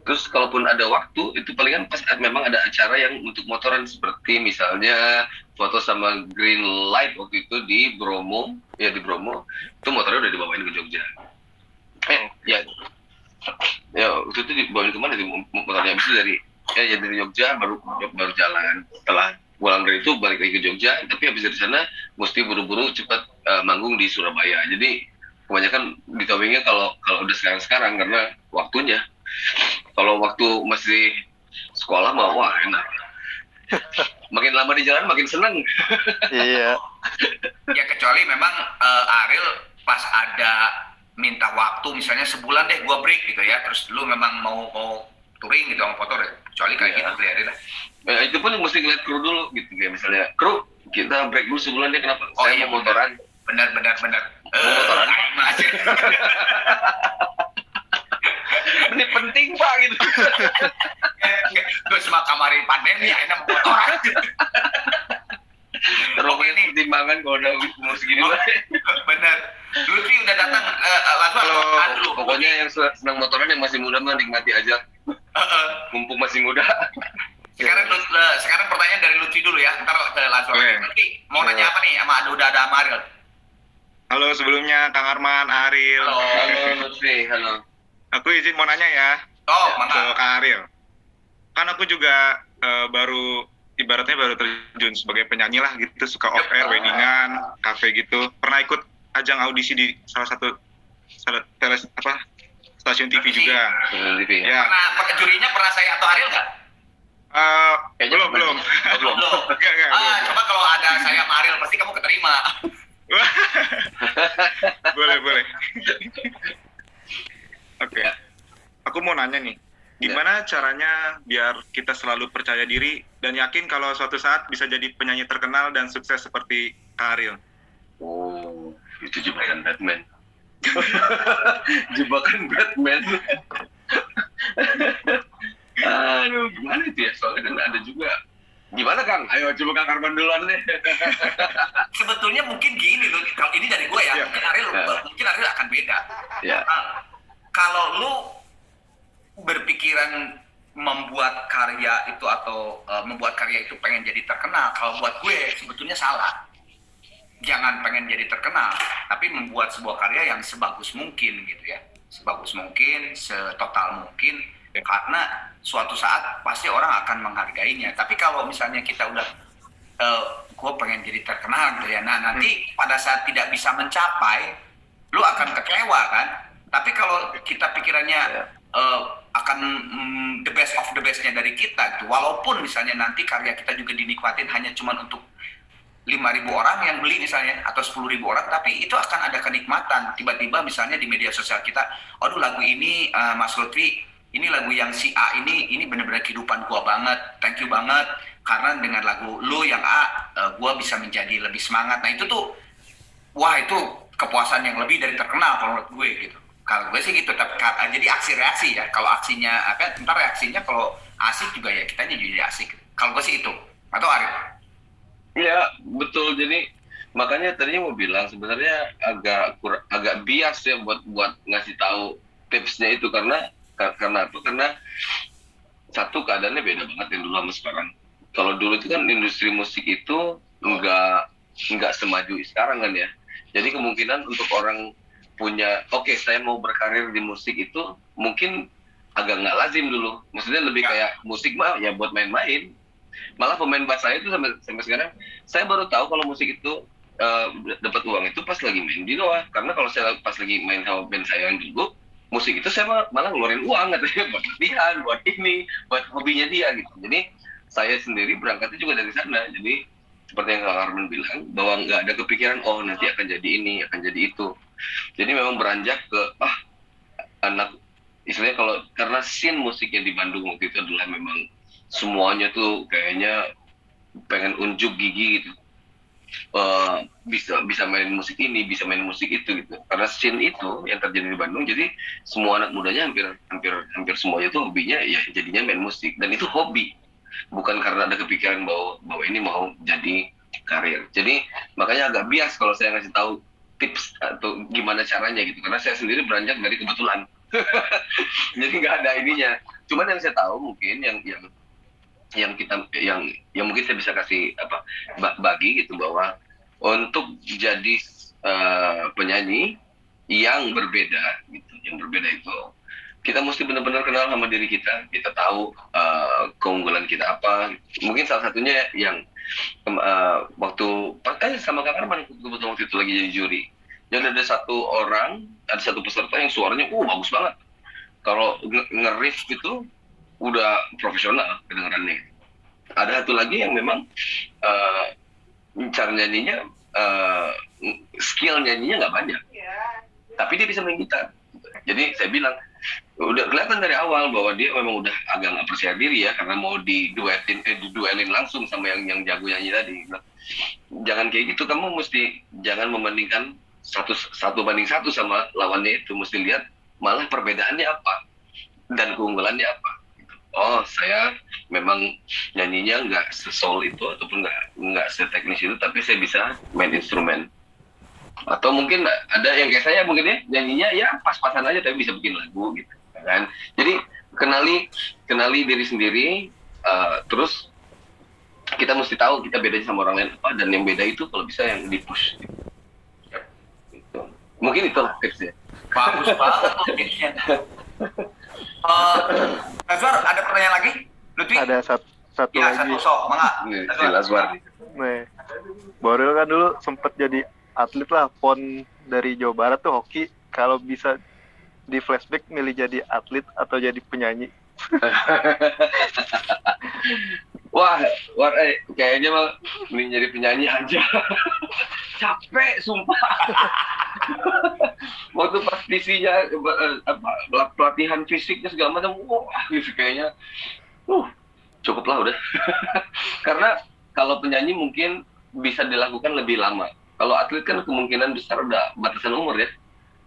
Speaker 2: Terus kalaupun ada waktu itu palingan pas memang ada acara yang untuk motoran, seperti misalnya foto sama Green Light waktu itu di Bromo itu motornya udah dibawain ke Jogja. Waktu itu dibawain kemana sih motornya? Habis itu dari Jogja baru jalan. Setelah pulang dari itu balik lagi ke Jogja, tapi habis dari sana mesti buru-buru cepat manggung di Surabaya. Jadi kebanyakan di towingnya kalau udah sekarang karena waktunya. Kalau waktu masih sekolah mah wah enak. Makin lama di jalan makin seneng.
Speaker 3: Iya.
Speaker 1: Ya kecuali memang Ariel pas ada minta waktu misalnya sebulan deh gua break gitu ya, terus lu memang mau touring gitu sama motor ya, kecuali kayak gitu Ariel lah.
Speaker 2: Itu pun mesti ngeliat kru dulu gitu, kayak misalnya kru kita break dulu sebulan deh, kenapa? Saya mau motoran.
Speaker 1: Benar.
Speaker 2: Motoran
Speaker 1: aja.
Speaker 2: Ini penting Pak gitu.
Speaker 1: Gue cuma kamarin pandemi ya, enak motoran.
Speaker 2: Terus pertimbangan kalau udah umur segini.
Speaker 1: Bener. Lutfi udah datang,
Speaker 2: Halo. Pokoknya yang senang motoran yang masih muda mah nikmati aja. Mumpung masih muda.
Speaker 1: Sekarang pertanyaan dari Lutfi dulu ya, ntar ke Lazwar. Lutfi mau nanya apa nih udah ada sama Ariel?
Speaker 4: Halo, sebelumnya Kang Arman, Ariel.
Speaker 2: Halo Lutfi, halo.
Speaker 4: Aku izin mau nanya ya ke Kang Ariel. Kan aku juga ibaratnya baru terjun sebagai penyanyi lah gitu, suka off air, weddingan, kafe gitu. Pernah ikut ajang audisi di salah satu stasiun TV juga.
Speaker 2: TV ya.
Speaker 4: Ya.
Speaker 1: Pernah jurinya pernah saya atau Ariel nggak?
Speaker 4: Belum.
Speaker 1: Belum. Coba kalau ada saya sama Ariel pasti kamu keterima.
Speaker 4: boleh. Oke. Aku mau nanya nih, gimana caranya biar kita selalu percaya diri dan yakin kalau suatu saat bisa jadi penyanyi terkenal dan sukses seperti Kang Ariel?
Speaker 2: Oh, itu jebakan Batman. Jebakan Batman. Aduh, gimana itu ya? Soalnya kan ada juga Gimana Kang? Ayo coba Kang Arman duluan deh.
Speaker 1: Sebetulnya mungkin gini loh, kalau ini dari gue ya,
Speaker 4: Iya.
Speaker 1: mungkin Ariel akan beda.
Speaker 2: Ya.
Speaker 1: Kalau lu berpikiran membuat karya itu atau membuat karya itu pengen jadi terkenal, kalau buat gue sebetulnya salah. Jangan pengen jadi terkenal, tapi membuat sebuah karya yang sebagus mungkin gitu ya, sebagus mungkin, setotal mungkin, karena suatu saat pasti orang akan menghargainya. Tapi kalau misalnya kita udah gue pengen jadi terkenal gitu ya, nah nanti pada saat tidak bisa mencapai, lu akan kecewa kan. Tapi kalau kita pikirannya akan the best of the bestnya dari kita gitu, walaupun misalnya nanti karya kita juga dinikmatin hanya cuma untuk 5.000 orang yang beli misalnya atau 10.000 orang, tapi itu akan ada kenikmatan. Tiba-tiba misalnya di media sosial kita, aduh lagu ini Mas Lutfi, ini lagu yang si A ini benar-benar kehidupan gua banget, thank you banget, karena dengan lagu lu yang A, gua bisa menjadi lebih semangat. Nah itu tuh, wah itu kepuasan yang lebih dari terkenal kalau menurut gue gitu. Kalau gue sih gitu, tapi jadi aksi reaksi ya. Kalau aksinya, ntar reaksinya kalau asik juga ya kitanya jadi asik. Kalau gue sih itu, atau Arif?
Speaker 2: Iya, betul. Jadi makanya tadinya mau bilang sebenarnya agak bias ya buat ngasih tahu tipsnya itu karena apa? Karena satu keadaannya beda banget yang dulu sama sekarang. Kalau dulu itu kan industri musik itu nggak semaju sekarang kan ya. Jadi kemungkinan untuk orang punya saya mau berkarir di musik itu mungkin agak nggak lazim dulu. Maksudnya lebih kayak musik mah ya buat main-main. Malah pemain bass saya itu sampai sekarang saya baru tahu kalau musik itu dapat uang itu pas lagi main di Noah. Karena kalau saya pas lagi main sama band saya yang dulu, musik itu saya malah ngeluarin uang katanya buat latihan, buat ini, buat hobinya dia gitu. Jadi saya sendiri berangkatnya juga dari sana. Jadi seperti yang Kang Arman bilang bahwa nggak ada kepikiran nanti akan jadi ini, akan jadi itu. Jadi memang beranjak ke anak istilahnya kalau karena scene musiknya di Bandung waktu itu adalah memang semuanya tuh kayaknya pengen unjuk gigi gitu, bisa main musik ini, bisa main musik itu gitu. Karena scene itu yang terjadi di Bandung, jadi semua anak mudanya hampir semuanya tuh hobinya ya jadinya main musik, dan itu hobi, bukan karena ada kepikiran bahwa ini mau jadi karir. Jadi makanya agak bias kalau saya ngasih tahu tips atau gimana caranya gitu, karena saya sendiri beranjak dari kebetulan. Jadi nggak ada ininya. Cuman yang saya tahu mungkin yang mungkin saya bisa kasih bagi gitu, bahwa untuk jadi penyanyi yang berbeda gitu, yang berbeda itu kita mesti benar-benar kenal sama diri kita. Kita tahu keunggulan kita apa. Mungkin salah satunya yang waktu sama Kang Arman kebetulan waktu itu lagi jadi juri. Jadi ada satu peserta yang suaranya bagus banget. Kalau nge-riff gitu udah profesional kedengarannya. Ada satu lagi yang memang cara nyanyinya, skill nyanyinya nggak banyak, tapi dia bisa main gitar. Jadi saya bilang udah kelihatan dari awal bahwa dia memang udah agak nggak percaya diri ya, karena mau diduelin langsung sama yang jago nyanyi tadi. Nah, jangan kayak gitu, kamu mesti jangan membandingkan satu banding satu sama lawannya itu, mesti lihat malah perbedaannya apa dan keunggulannya apa. Saya memang nyanyinya nggak sesol itu ataupun nggak seteknis itu, tapi saya bisa main instrumen. Atau mungkin ada yang kayak saya mungkin ya nyanyinya ya pas-pasan aja tapi bisa bikin lagu gitu kan. Jadi kenali diri sendiri, terus kita mesti tahu kita bedanya sama orang lain apa, dan yang beda itu kalau bisa yang di-push gitu. Mungkin itulah tipsnya.
Speaker 1: Bagus banget tipsnya. Azwar, ada pertanyaan lagi? Lutfi?
Speaker 3: Ada satu
Speaker 1: Ya,
Speaker 3: lagi.
Speaker 1: satu sok, mangga.
Speaker 2: Azwar.
Speaker 3: Nih, Boril kan dulu sempet jadi atlet lah, PON dari Jawa Barat tuh hoki. Kalau bisa di flashback milih jadi atlet atau jadi penyanyi?
Speaker 2: Wah, kayaknya mah mending jadi penyanyi aja. Capek, sumpah. Waktu pas visinya pelatihan fisiknya segala macam, gitu kayaknya, cukuplah udah. Karena kalau penyanyi mungkin bisa dilakukan lebih lama. Kalau atlet kan kemungkinan besar udah batasan umur ya.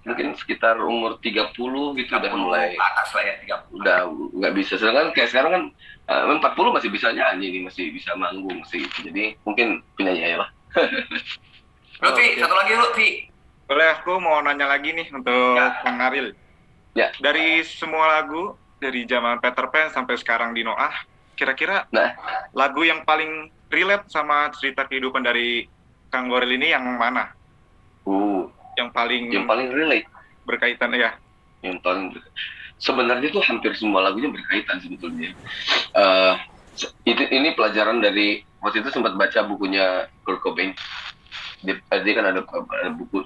Speaker 2: mungkin sekitar umur 30 gitu udah mulai
Speaker 1: atas lah ya 30.
Speaker 2: udah nggak bisa. Sedangkan kayak sekarang kan 40 masih bisa nyanyi nih, masih bisa manggung sih. Jadi mungkin penyanyi aja lah.
Speaker 1: Lutfi, satu lagi Lutfi.
Speaker 4: Boleh aku mau nanya lagi nih untuk
Speaker 1: Ya.
Speaker 4: Bang Ariel.
Speaker 2: Ya.
Speaker 4: Dari semua lagu, dari zaman Peter Pan sampai sekarang di Noah, kira-kira
Speaker 2: Nah.
Speaker 4: lagu yang paling relate sama cerita kehidupan dari Kang Goril ini yang mana? Yang paling
Speaker 2: relate,
Speaker 4: berkaitan ya?
Speaker 2: yang paling sebenarnya tuh hampir semua lagunya berkaitan sebetulnya. Ini pelajaran dari waktu itu sempat baca bukunya Kurt Cobain. Dia kan ada buku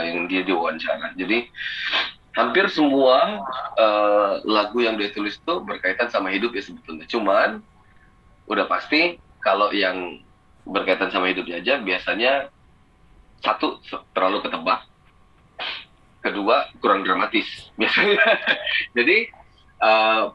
Speaker 2: yang dia diwawancara. Jadi hampir semua lagu yang dia tulis itu berkaitan sama hidup ya sebetulnya. Cuman udah pasti kalau yang berkaitan sama hidupnya aja biasanya satu terlalu ketebak, kedua kurang dramatis biasanya. Jadi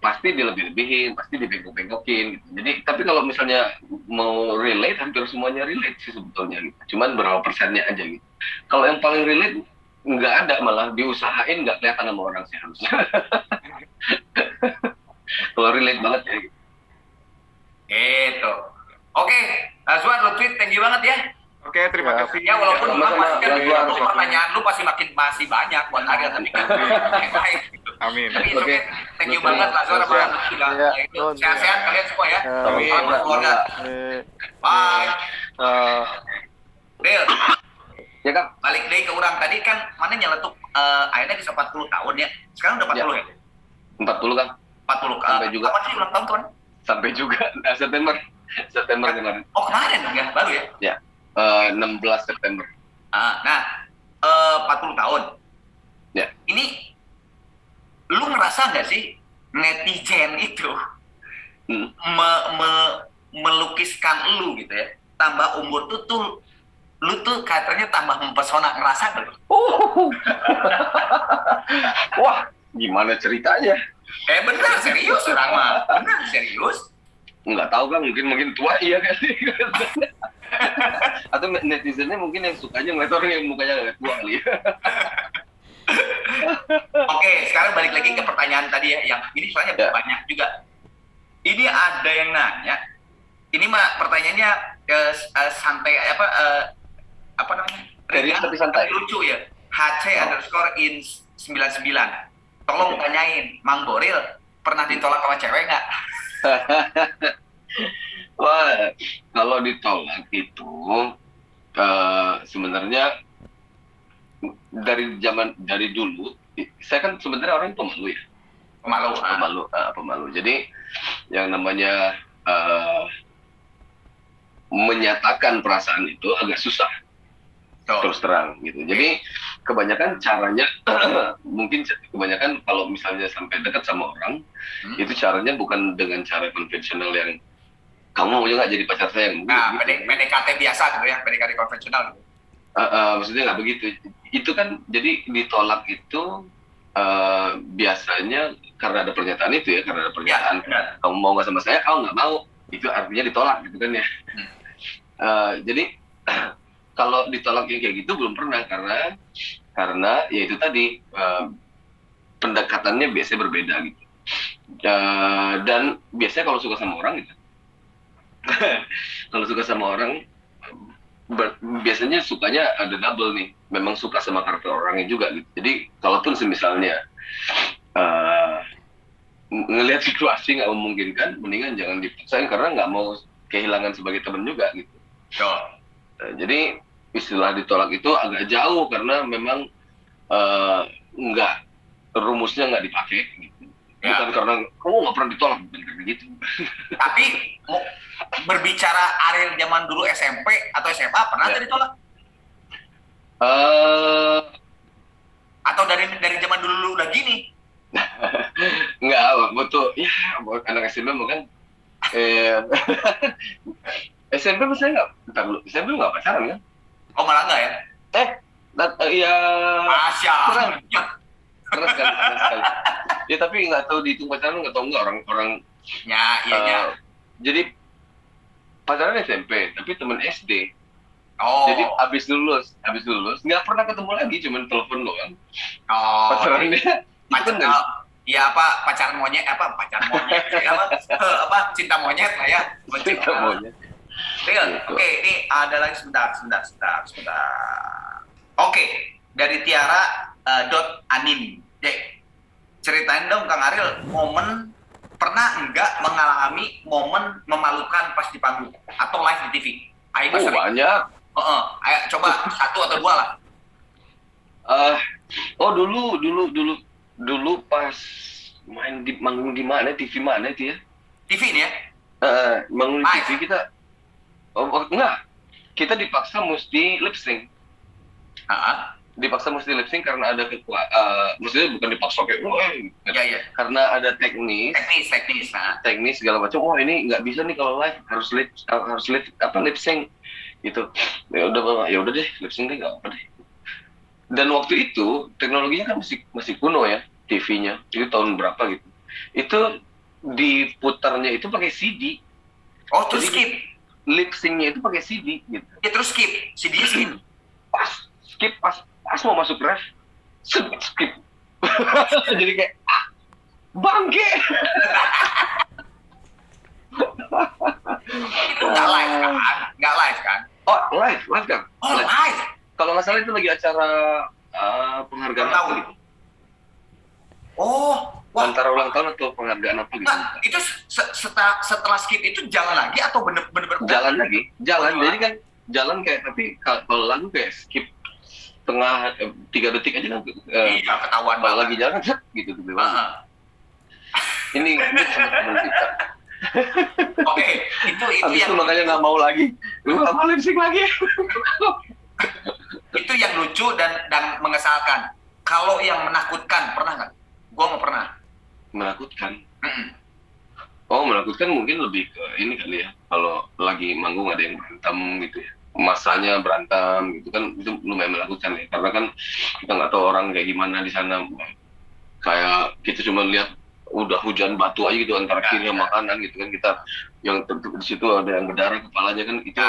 Speaker 2: pasti dilebih-lebihin, pasti dibengkok-bengkokin gitu. Jadi tapi kalau misalnya mau relate, hampir semuanya relate sih sebetulnya gitu. Cuman berapa persennya aja gitu. Kalau yang paling relate nggak ada, malah diusahain nggak kelihatan sama orang sih harusnya. Kalau relate banget ya gitu.
Speaker 1: Gitu. Oke, Azwan, Lutfi, thank you banget ya.
Speaker 4: Oke, terima
Speaker 3: Ya.
Speaker 4: kasih.
Speaker 1: Ya walaupun
Speaker 2: Sama-sama,
Speaker 1: pasti kan
Speaker 2: Azwan.
Speaker 1: pertanyaan lu pasti masih banyak buat Ariel, tapi kan yang lain gitu.
Speaker 4: Amin.
Speaker 1: Tapi
Speaker 2: Oke.
Speaker 1: oke, thank you banget lah Azwan sama
Speaker 2: Ya.
Speaker 1: Lutfi lah.
Speaker 3: Ya.
Speaker 1: Ya, itu. Sehat-sehat kalian semua ya.
Speaker 2: Amin.
Speaker 1: Selamat keluarga. Bye. Del,
Speaker 2: Ya Kang,
Speaker 1: balik deh ke orang tadi kan mana nyeletuk akhirnya bisa 40 tahun ya. Sekarang udah 40 ya?
Speaker 2: 40 Kang,
Speaker 1: 40
Speaker 2: Sampai juga.
Speaker 1: Kapan sih ulang tahun tuan?
Speaker 2: sampai juga September kemarin.
Speaker 1: Oh kemarin dong ya, baru ya?
Speaker 2: 16 September.
Speaker 1: Nah, 40 tahun.
Speaker 2: Ya.
Speaker 1: Ini lu ngerasa nggak sih netizen itu
Speaker 2: Hmm.
Speaker 1: melukiskan lu gitu ya? Tambah umur tuh lu tuh katanya tambah mempesona, ngerasa nggak lu?
Speaker 2: Wah, gimana ceritanya?
Speaker 1: Bener serius orang mah, bener serius.
Speaker 2: Nggak tahu Kang, mungkin tua iya kali. Atau netizennya mungkin yang sukanya ngeliat orang yang mukanya agak tua kali ya.
Speaker 1: Oke, sekarang balik lagi ke pertanyaan tadi ya, yang ini soalnya
Speaker 2: Ya.
Speaker 1: banyak juga. Ini ada yang nanya, ini mah pertanyaannya santai apa namanya?
Speaker 2: Serius tapi santai.
Speaker 1: Lucu ya. HC_in 99. Tolong tanyain, Mang Boril pernah ditolak sama cewek nggak?
Speaker 2: Wah, kalau ditolak itu sebenarnya dari dulu saya kan sebenarnya orang pemalu ya. Pemalu. Jadi yang namanya menyatakan perasaan itu agak susah. Terus terang gitu. Jadi kebanyakan caranya mungkin kebanyakan kalau misalnya sampai dekat sama orang itu caranya bukan dengan cara konvensional yang kamu mau juga jadi pacar saya yang
Speaker 1: Nah,
Speaker 2: gitu.
Speaker 1: PDKT biasa gitu ya, PDKT konvensional gitu.
Speaker 2: Maksudnya nggak begitu. Itu kan jadi ditolak itu biasanya karena ada pernyataan itu ya, karena ada pernyataan
Speaker 1: benar.
Speaker 2: kamu mau nggak sama saya, kamu nggak mau, itu artinya ditolak gitu kan ya. Jadi kalau ditolak yang kayak gitu belum pernah karena ya itu tadi pendekatannya biasanya berbeda gitu. Dan biasanya kalau suka sama orang gitu, kalau suka sama orang biasanya sukanya ada double nih, memang suka sama karakter orangnya juga gitu. Jadi kalaupun semisalnya ngelihat situasi nggak memungkinkan, mendingan jangan dipaksain karena nggak mau kehilangan sebagai teman juga gitu. Jadi istilah ditolak itu agak jauh karena memang nggak rumusnya nggak dipakai gitu. Bukan karena kamu nggak pernah ditolak gitu.
Speaker 1: Tapi berbicara Ariel zaman dulu SMP atau SMA pernah nggak ditolak? Atau dari zaman dulu udah gini?
Speaker 2: Nggak, betul. Ya, buat anak SMP bukan. SMP saya nggak, bentar dulu. SMP nggak pacaran kan?
Speaker 1: Oh malah nggak ya?
Speaker 2: Ya.
Speaker 1: Masya Allah.
Speaker 2: Keras sekali. Ya tapi nggak tahu dihitung pacaran nggak tahu nggak orang.
Speaker 1: Ya, iya.
Speaker 2: Jadi pacaran SMP, tapi teman SD.
Speaker 1: Oh.
Speaker 2: Jadi abis lulus nggak pernah ketemu lagi, cuman telepon doang.
Speaker 1: Oh.
Speaker 2: Pacarannya
Speaker 1: Pacar, ya apa pacaran monyet ya, apa cinta monyet lah ya.
Speaker 2: Cinta monyet.
Speaker 1: Real.
Speaker 2: Gitu.
Speaker 1: Oke, ini ada lagi sebentar. Oke, dari Tiara Anin. Ceritain dong Kang Ariel, pernah enggak mengalami momen memalukan pas di panggung atau live di TV? Ayo sering.
Speaker 2: Banyak.
Speaker 1: Ayo coba satu atau dua lah.
Speaker 2: Dulu pas main di manggung di mana, TV mana itu ya?
Speaker 1: TV ini ya?
Speaker 2: Manggung di TV kita, enggak, kita dipaksa mesti lip sync. Dipaksa mesti lip sync karena ada maksudnya bukan dipaksa kayak,
Speaker 1: Iya.
Speaker 2: karena ada teknis. Teknis segala macam. Ini nggak bisa nih kalau live, harus lip sync gitu. Ya udah deh, lip sync deh, nggak apa deh. Dan waktu itu teknologinya kan masih kuno ya, TV-nya itu tahun berapa gitu. Itu diputarnya itu pakai CD.
Speaker 1: Oh, terus skip.
Speaker 2: Lip sync-nya itu pakai CD gitu.
Speaker 1: Ya terus skip, CD-nya skip.
Speaker 2: Pas mau masuk ref, skip. Jadi kayak bangke.
Speaker 1: Itu nggak live kan?
Speaker 2: Oh, live kan?
Speaker 1: Oh, live.
Speaker 2: Kalau nggak salah itu lagi acara penghargaan apa gitu.
Speaker 1: Oh, wah.
Speaker 2: Antara ulang tahun atau penghargaan apa gitu.
Speaker 1: Nah, itu setelah skip itu jalan lagi atau bener-bener
Speaker 2: jalan lagi? Jadi kan jalan kayak, tapi kalau lagu kayak skip tengah 3 detik aja kan.
Speaker 1: Iya, ketahuan
Speaker 2: kalau lagi jalan kan gitu banget. Ini teman kita.
Speaker 1: Oke, itu
Speaker 2: Habis
Speaker 1: yang
Speaker 2: itu makanya nggak mau lagi. Lu nggak mau lip sync lagi.
Speaker 1: Itu yang lucu dan mengesalkan. Kalau yang menakutkan pernah nggak? Gua nggak pernah.
Speaker 2: Menakutkan. Menakutkan mungkin lebih ke ini kali ya. Kalau lagi manggung ada yang berantem gitu ya. Masanya berantem gitu kan, itu lumayan menakutkan ya. Karena kan kita nggak tahu orang kayak gimana di sana. Kayak kita cuma lihat udah hujan batu aja gitu antara kiri sama kanan gitu kan, kita yang di situ ada yang berdarah kepalanya kan, itu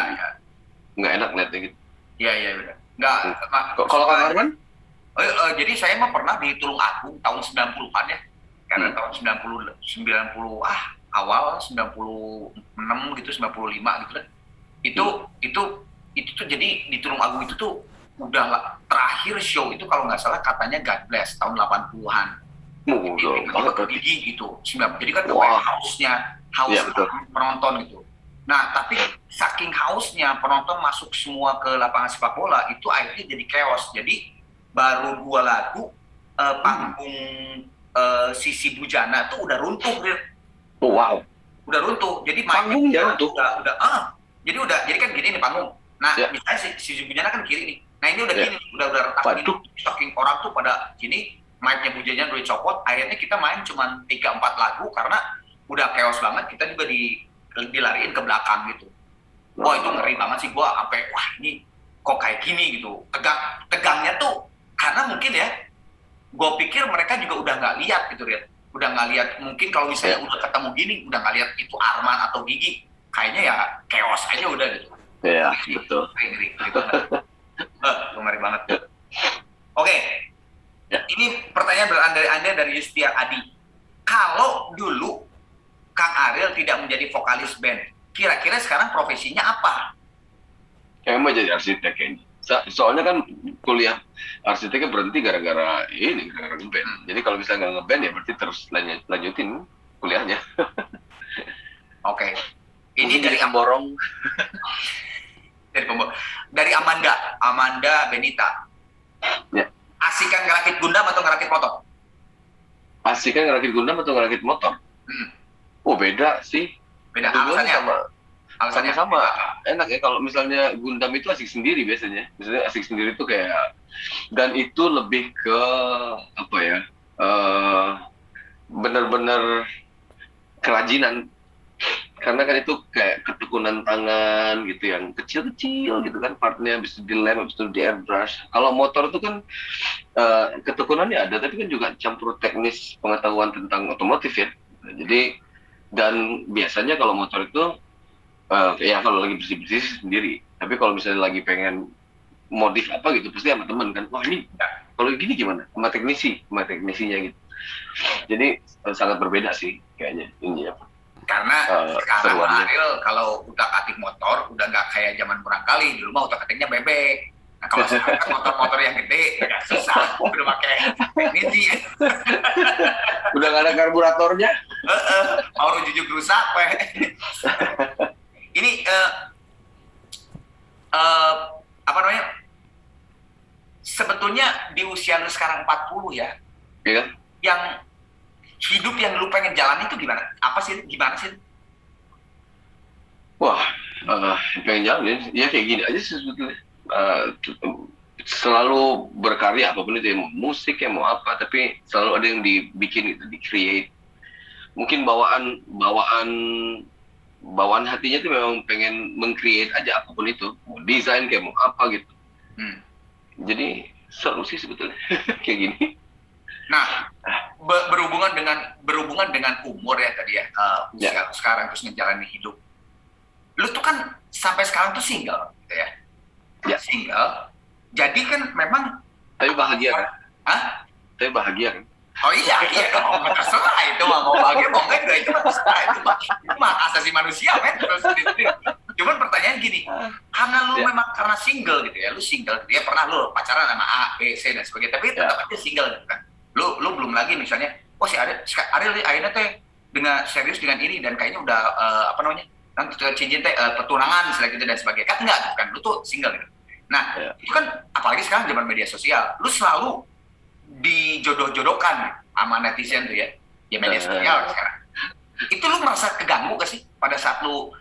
Speaker 2: nggak enak lihatnya gitu.
Speaker 1: Iya udah. Nggak.
Speaker 2: Kalau Kang Arman?
Speaker 1: Jadi saya mah pernah di Tulung Agung tahun 90-an ya. Karena tahun 90 awal 96 gitu, 95 gitu kan. Itu tuh jadi di Tulung Agung itu tuh udah terakhir show itu kalau nggak salah katanya God Bless tahun 80-an. Gigi gitu. Jadi kan hausnya penonton gitu. Nah, tapi saking hausnya penonton masuk semua ke lapangan sepak bola, itu akhirnya jadi chaos. Jadi baru 2 lagu panggung Sisi Bujana tuh udah runtuh,
Speaker 2: Wow.
Speaker 1: Udah runtuh. Jadi
Speaker 2: panggungnya runtuh.
Speaker 1: Jadi kan gini nih panggung. Nah, misalnya Sisi Bujana kan kiri nih. Nah, ini udah gini, udah retak gini. Saking orang tuh pada gini, mic-nya Bujanya udah dicopot, akhirnya kita main cuma 3-4 lagu karena udah chaos banget, kita juga dilariin ke belakang gitu. Wah, itu ngeri banget sih, gua sampai ini kok kayak gini gitu. Tegangnya tuh karena mungkin ya, gua pikir mereka juga udah nggak lihat gitu ya. Udah nggak lihat, mungkin kalau misalnya udah ketemu gini, udah nggak lihat itu Arman atau Gigi, kayaknya ya chaos aja udah gitu.
Speaker 2: Iya, betul.
Speaker 1: Ngeri ngeri banget. Oke. Ini pertanyaan dari Yustia Adi. Kalau dulu Kang Ariel tidak menjadi vokalis band, kira-kira sekarang profesinya apa?
Speaker 2: Kayaknya mau jadi arsitek kayaknya. Soalnya kan kuliah arsiteknya berhenti gara-gara ngeband. Jadi kalau misalnya nggak ngeband ya berarti terus lanjutin kuliahnya.
Speaker 1: Oke. Ini dari
Speaker 2: Borong.
Speaker 1: dari Amanda Benita.
Speaker 2: Ya.
Speaker 1: Asikan ngerakit Gundam atau ngerakit motor?
Speaker 2: Asikan ngerakit Gundam atau ngerakit motor? Beda sih.
Speaker 1: Beda. Alasannya
Speaker 2: sama. Enak ya kalau misalnya Gundam itu asik sendiri biasanya. Misalnya asik sendiri itu kayak, dan itu lebih ke apa ya? Benar-benar kerajinan. Karena kan itu kayak ketekunan tangan gitu yang kecil-kecil gitu kan, partnya habis itu dilem, habis itu di airbrush. Kalau motor itu kan ketekunannya ada, tapi kan juga campur teknis pengetahuan tentang otomotif ya. Jadi, dan biasanya kalau motor itu Ya kalau lagi bersih-bersih sendiri. Tapi kalau misalnya lagi pengen modif apa gitu, pasti sama temen kan. Wah ini, kalau gini gimana? Sama teknisinya gitu. Jadi sangat berbeda sih kayaknya ini ya.
Speaker 1: Karena sekarang
Speaker 2: Seruannya.
Speaker 1: Ariel kalau udah atik motor udah nggak kayak zaman kurang kali, dulu mah udah atiknya bebek. Nah kalau sekarang kan motor-motor yang gede ya susah, udah pakai teknisi.
Speaker 2: Udah gak ada karburatornya.
Speaker 1: Mau rujuk rusak weh. Ini apa namanya? Sebetulnya di usia lu sekarang 40 ya,
Speaker 2: Iya kan?
Speaker 1: yang hidup yang lu pengen jalan itu gimana? Apa sih? Gimana sih?
Speaker 2: Wah, pengen jalan ya kayak gini aja sih sebetulnya. Selalu berkarya apapun itu, ya mau musik ya mau apa, tapi selalu ada yang dibikin gitu, di-create. Mungkin bawaan hatinya tuh memang pengen meng-create aja apapun itu, mau desain kayak mau apa gitu. Jadi seru sih sebetulnya kayak gini.
Speaker 1: Nah, berhubungan dengan umur ya tadi ya, usia sekarang terus menjalani hidup. Lu tuh kan sampai sekarang tuh single, gitu ya?
Speaker 2: Ya.
Speaker 1: Single. Jadi kan memang.
Speaker 2: Tapi bahagia kan?
Speaker 1: Hah?
Speaker 2: Tapi bahagia kan?
Speaker 1: Oh iya dong, terserah itu mah, mau bahagia mau enggak juga itu mah terserah, itu mah asasi manusia men. Cuman pertanyaan gini, karena lu memang karena single gitu ya, lu single gitu ya, pernah lu pacaran sama A, B, C dan sebagainya, tapi tetap aja single gitu kan. Lu belum lagi misalnya, oh si Ariel akhirnya teh dengan serius dengan ini dan kayaknya udah apa namanya, nanti cincin teh petunangan misalnya gitu dan sebagainya, kan enggak gitu kan, lu tuh single gitu. Nah itu kan apalagi sekarang zaman media sosial, lu selalu dijodoh-jodohkan sama netizen tuh ya media sosial sekarang. Itu lu merasa keganggu gak sih pada saat lu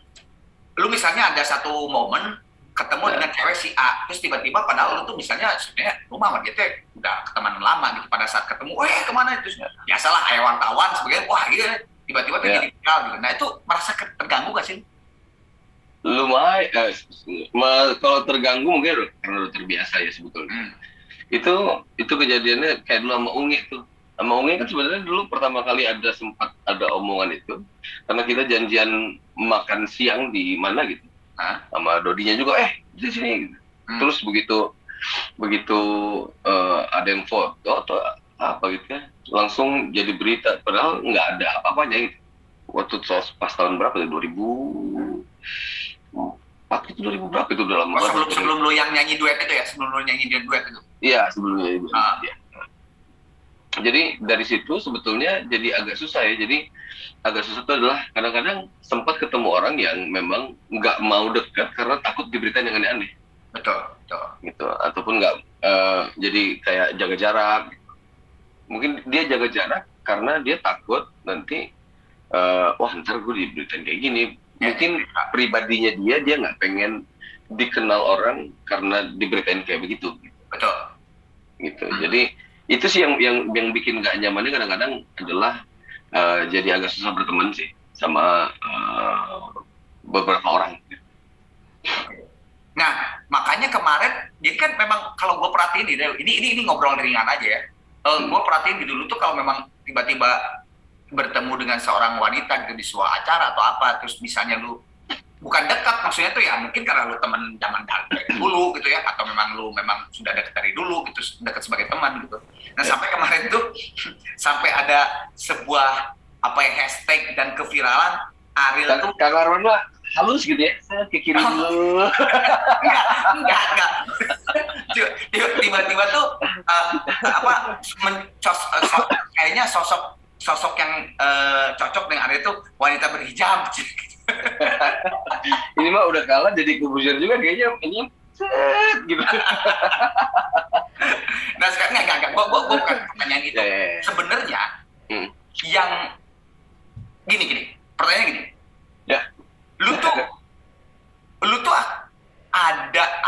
Speaker 1: misalnya ada satu momen ketemu dengan cewek si A, terus tiba-tiba padahal lu tuh misalnya sebenarnya rumah sama dia tuh udah ketemanan lama gitu, pada saat ketemu, kemana itu? Biasalah kayak wartawan sebagainya, wah gitu tiba-tiba tuh jadi viral gitu. Nah itu merasa terganggu gak sih?
Speaker 2: Lumayan, kalau terganggu mungkin karena udah terbiasa ya sebetulnya. Itu kejadiannya kayak dulu sama Ungi tuh. Sama Ungi kan sebenarnya dulu pertama kali sempat ada omongan itu karena kita janjian makan siang di mana gitu. Sama Dodinya juga di sini gitu. Terus begitu ada yang foto atau apa gitu ya, langsung jadi berita padahal nggak ada apa-apanya gitu. Waktu pas tahun berapa ya, 2004 itu 2000 berapa itu udah lama banget.
Speaker 1: Sebelum lu yang nyanyi duet itu ya, sebelum lu nyanyi duet itu.
Speaker 2: Iya, sebelumnya itu. Ya. Jadi dari situ sebetulnya jadi agak susah ya. Jadi agak susah itu adalah kadang-kadang sempat ketemu orang yang memang nggak mau dekat karena takut diberitain yang aneh-aneh.
Speaker 1: Betul.
Speaker 2: Gitu. Ataupun nggak, jadi kayak jaga jarak. Mungkin dia jaga jarak karena dia takut nanti, wah ntar gue diberitain kayak gini. Mungkin pribadinya dia nggak pengen dikenal orang karena diberitain kayak begitu.
Speaker 1: Betul.
Speaker 2: Gitu. Jadi itu sih yang bikin nggak nyamannya kadang-kadang adalah jadi agak susah berteman sih sama beberapa orang.
Speaker 1: Nah makanya kemarin, jadi kan memang kalau gue perhatiin ini ngobrol ringan aja ya. Gue perhatiin dulu tuh kalau memang tiba-tiba bertemu dengan seorang wanita gitu di sebuah acara atau apa, terus misalnya lu bukan dekat, maksudnya tuh ya mungkin karena lu teman zaman dari dulu gitu ya, atau memang lu sudah dekat dari dulu gitu, dekat sebagai teman gitu. Nah sampai kemarin tuh sampai ada sebuah hashtag dan keviralan Ariel tuh
Speaker 2: Kang Arman mah halus gitu ya, saya ke kiri dulu.
Speaker 1: enggak. Tiba-tiba tuh kayaknya sosok yang cocok dengan Ariel itu wanita berhijab.
Speaker 2: Ini mah udah kalah jadi kubusir juga kayaknya ini gitu.
Speaker 1: Nah sekarang enggak, gua bukan pertanyaan itu. Sebenarnya yang gini, pertanyaan gini.
Speaker 2: Ya.
Speaker 1: Lu tuh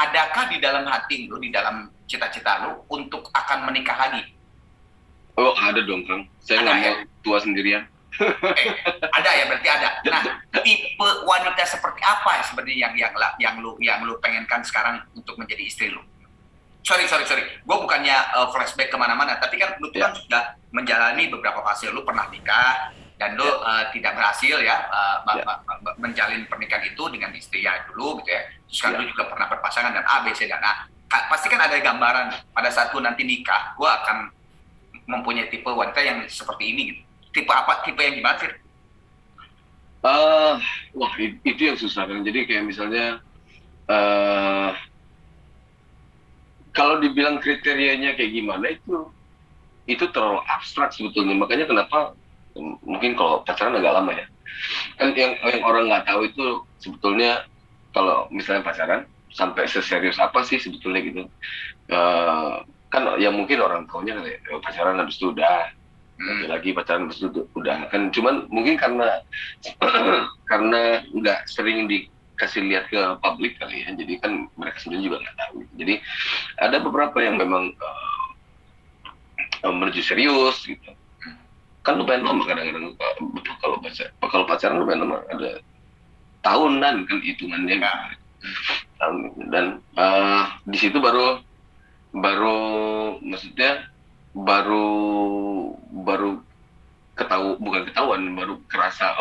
Speaker 1: adakah di dalam hati lu, di dalam cita-cita lu untuk akan menikah lagi?
Speaker 2: Oh ada dong Kang, saya nggak mau tua sendirian.
Speaker 1: Ada ya, berarti ada. Nah, tipe wanita seperti apa ya sebenarnya yang lu pengenkan sekarang untuk menjadi istri lu? Sorry. Gue bukannya flashback kemana-mana, tapi kan lu tuh kan sudah menjalani beberapa fase. Lu pernah nikah, dan lu tidak berhasil ya menjalin pernikahan itu dengan istri ya dulu gitu ya. Terus kan lu juga pernah berpasangan dan A, B, C dan A. Pasti kan ada gambaran pada saat lu nanti nikah, gua akan mempunyai tipe wanita yang seperti ini gitu. Tipe apa? Tipe yang gimana sih?
Speaker 2: Wah itu yang susah kan. Jadi kayak misalnya kalau dibilang kriterianya kayak gimana itu terlalu abstrak sebetulnya. Makanya kenapa mungkin kalau pacaran agak lama ya. Kan yang orang nggak tahu itu sebetulnya kalau misalnya pacaran sampai seserius apa sih sebetulnya gitu. Kan yang mungkin orang taunya pacaran habis itu udah lagi pacaran habis itu udah kan, cuman mungkin karena nggak sering dikasih lihat ke publik kali ya, jadi kan mereka sendiri juga nggak tahu. Jadi ada beberapa yang memang menuju serius gitu kan, lumayan lama kadang-kadang. Betul, kalau pacaran lumayan lama, ada tahunan kan hitungannya gitu. Dan di situ baru maksudnya baru bukan ketahuan, baru kerasa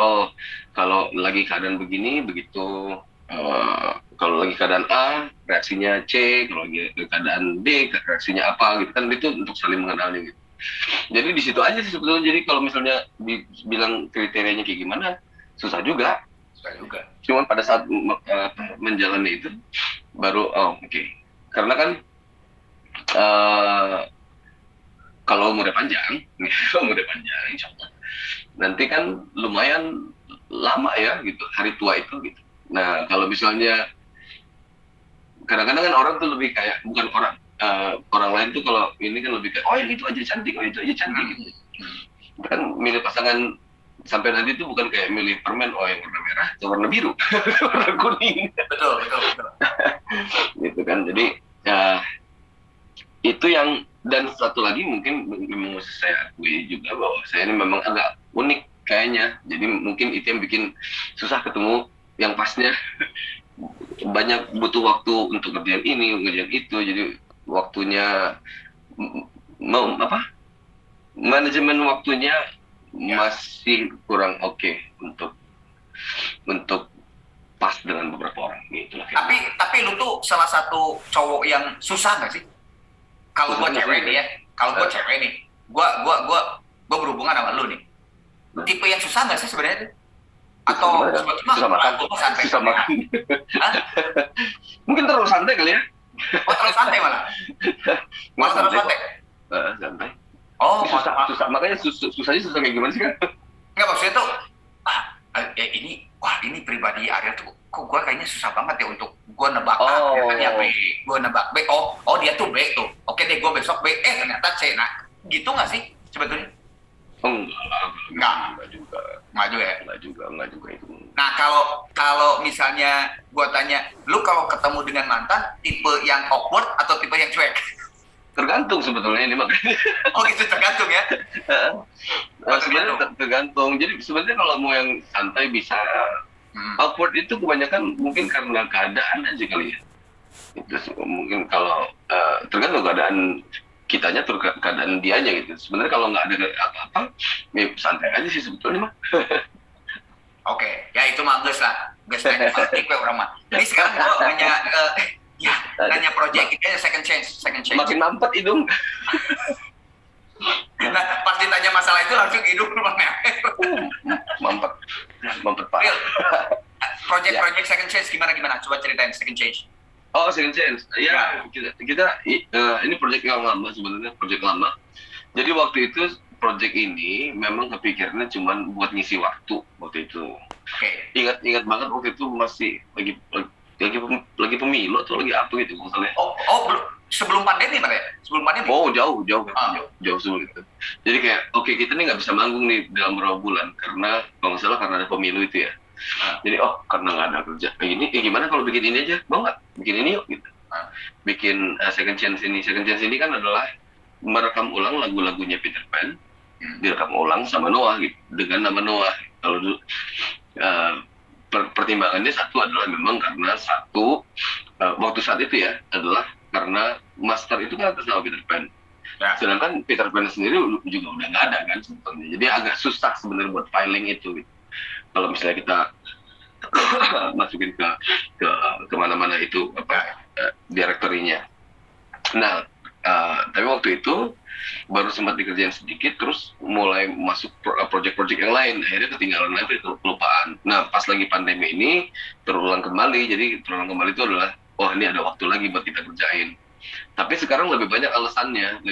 Speaker 2: kalau lagi keadaan begini begitu, kalau lagi keadaan A reaksinya C, kalau lagi keadaan D reaksinya apa gitu kan. Itu untuk saling mengenalnya gitu. Jadi di situ aja sih sebetulnya. Jadi kalau misalnya dibilang kriterianya kayak gimana, susah juga. Cuman pada saat menjalani itu baru oke. Karena kan kalau umurnya panjang, insya Allah, nanti kan lumayan lama ya gitu hari tua itu gitu. Nah kalau misalnya kadang-kadang kan orang tuh lebih kayak, bukan orang lain tuh kalau ini kan lebih kayak itu aja cantik, itu aja cantik gitu. Kan milih pasangan sampai nanti tuh bukan kayak milih permen, yang warna merah atau warna biru, warna kuning.
Speaker 1: Betul.
Speaker 2: Gitu kan. Jadi itu yang, dan satu lagi mungkin memang saya akui juga bahwa saya ini memang agak unik kayaknya. Jadi mungkin itu yang bikin susah ketemu yang pasnya. Banyak butuh waktu untuk ngerjain ini, ngerjain itu. Jadi waktunya manajemen waktunya masih kurang oke untuk pas dengan beberapa orang gitu.
Speaker 1: Tapi lu tuh salah satu cowok yang susah nggak sih? Kalau gue cewek nih ya, gue berhubungan sama lu nih. Tipe yang susah nggak sih sebenarnya tuh? Atau
Speaker 2: susah makan? Susah makan. Mungkin terlalu santai kali ya?
Speaker 1: Terlalu santai malah. Terlalu santai.
Speaker 2: Santai.
Speaker 1: Susah.
Speaker 2: Makanya susahnya susah kayak gimana sih kan?
Speaker 1: Nggak, maksudnya tuh ini pribadi Ariel tuh kok gue kayaknya susah banget ya untuk gue nebak dia B, gue nebak B, dia tuh B tuh, oke deh gue besok B, ternyata C. Nah gitu nggak sih sebetulnya? Enggak juga itu. Nah kalau misalnya gue tanya lu, kalau ketemu dengan mantan tipe yang awkward atau tipe yang cuek?
Speaker 2: Tergantung sebetulnya ini makanya.
Speaker 1: Gitu, tergantung ya.
Speaker 2: Sebenarnya tergantung. Jadi sebenarnya kalau mau yang santai bisa. Awkward itu kebanyakan mungkin karena keadaan aja kali ya. Itu mungkin kalau tergantung keadaan kitanya atau keadaan dianya gitu. Sebenarnya kalau nggak ada apa-apa, ya santai aja sih sebetulnya mah.
Speaker 1: Oke, ya itu mah geus lah. Geus tipe orang mah. Ini sekarang gue nanya project kita second chance.
Speaker 2: Makin mampet hidung.
Speaker 1: Nah, pas ditanya masalah itu langsung hidung
Speaker 2: mampet Pak.
Speaker 1: Project second chance gimana? Coba ceritain second chance.
Speaker 2: Second chance. Ya, kita ini project yang lama sebenarnya, project lama. Jadi waktu itu project ini memang kepikirannya cuma buat ngisi waktu waktu itu.
Speaker 1: Okay.
Speaker 2: Ingat banget waktu itu masih lagi pemilu atau lagi apa gitu maksudnya.
Speaker 1: Belum, sebelum pandemi Pak ya? Sebelum pandemi?
Speaker 2: Jauh sebelum itu. Jadi kayak kita nih nggak bisa manggung nih dalam beberapa bulan karena kalau nggak salah karena ada pemilu itu ya. Jadi karena nggak ada kerja kayak gini, gimana kalau bikin ini aja? Mau nggak bikin ini yuk gitu. Bikin second chance ini kan adalah merekam ulang lagu-lagunya Peter Pan, direkam ulang sama Noah gitu, dengan nama Noah. Kalau dulu pertimbangannya satu adalah memang karena waktu saat itu ya adalah karena master itu kan atas nama Peter Pan.
Speaker 1: Ya.
Speaker 2: Sedangkan Peter Pan sendiri juga udah nggak ada kan sebetulnya. Jadi agak susah sebenarnya buat filing itu. Gitu. Kalau misalnya kita masukin ke kemana-mana itu direktorinya. Nah, tapi waktu itu baru sempat dikerjain sedikit, terus mulai masuk project-project yang lain, akhirnya ketinggalan lagi, kelupaan. Nah, pas lagi pandemi ini terulang kembali. Jadi terulang kembali itu adalah, oh ini ada waktu lagi buat kita kerjain. Tapi sekarang lebih banyak alasannya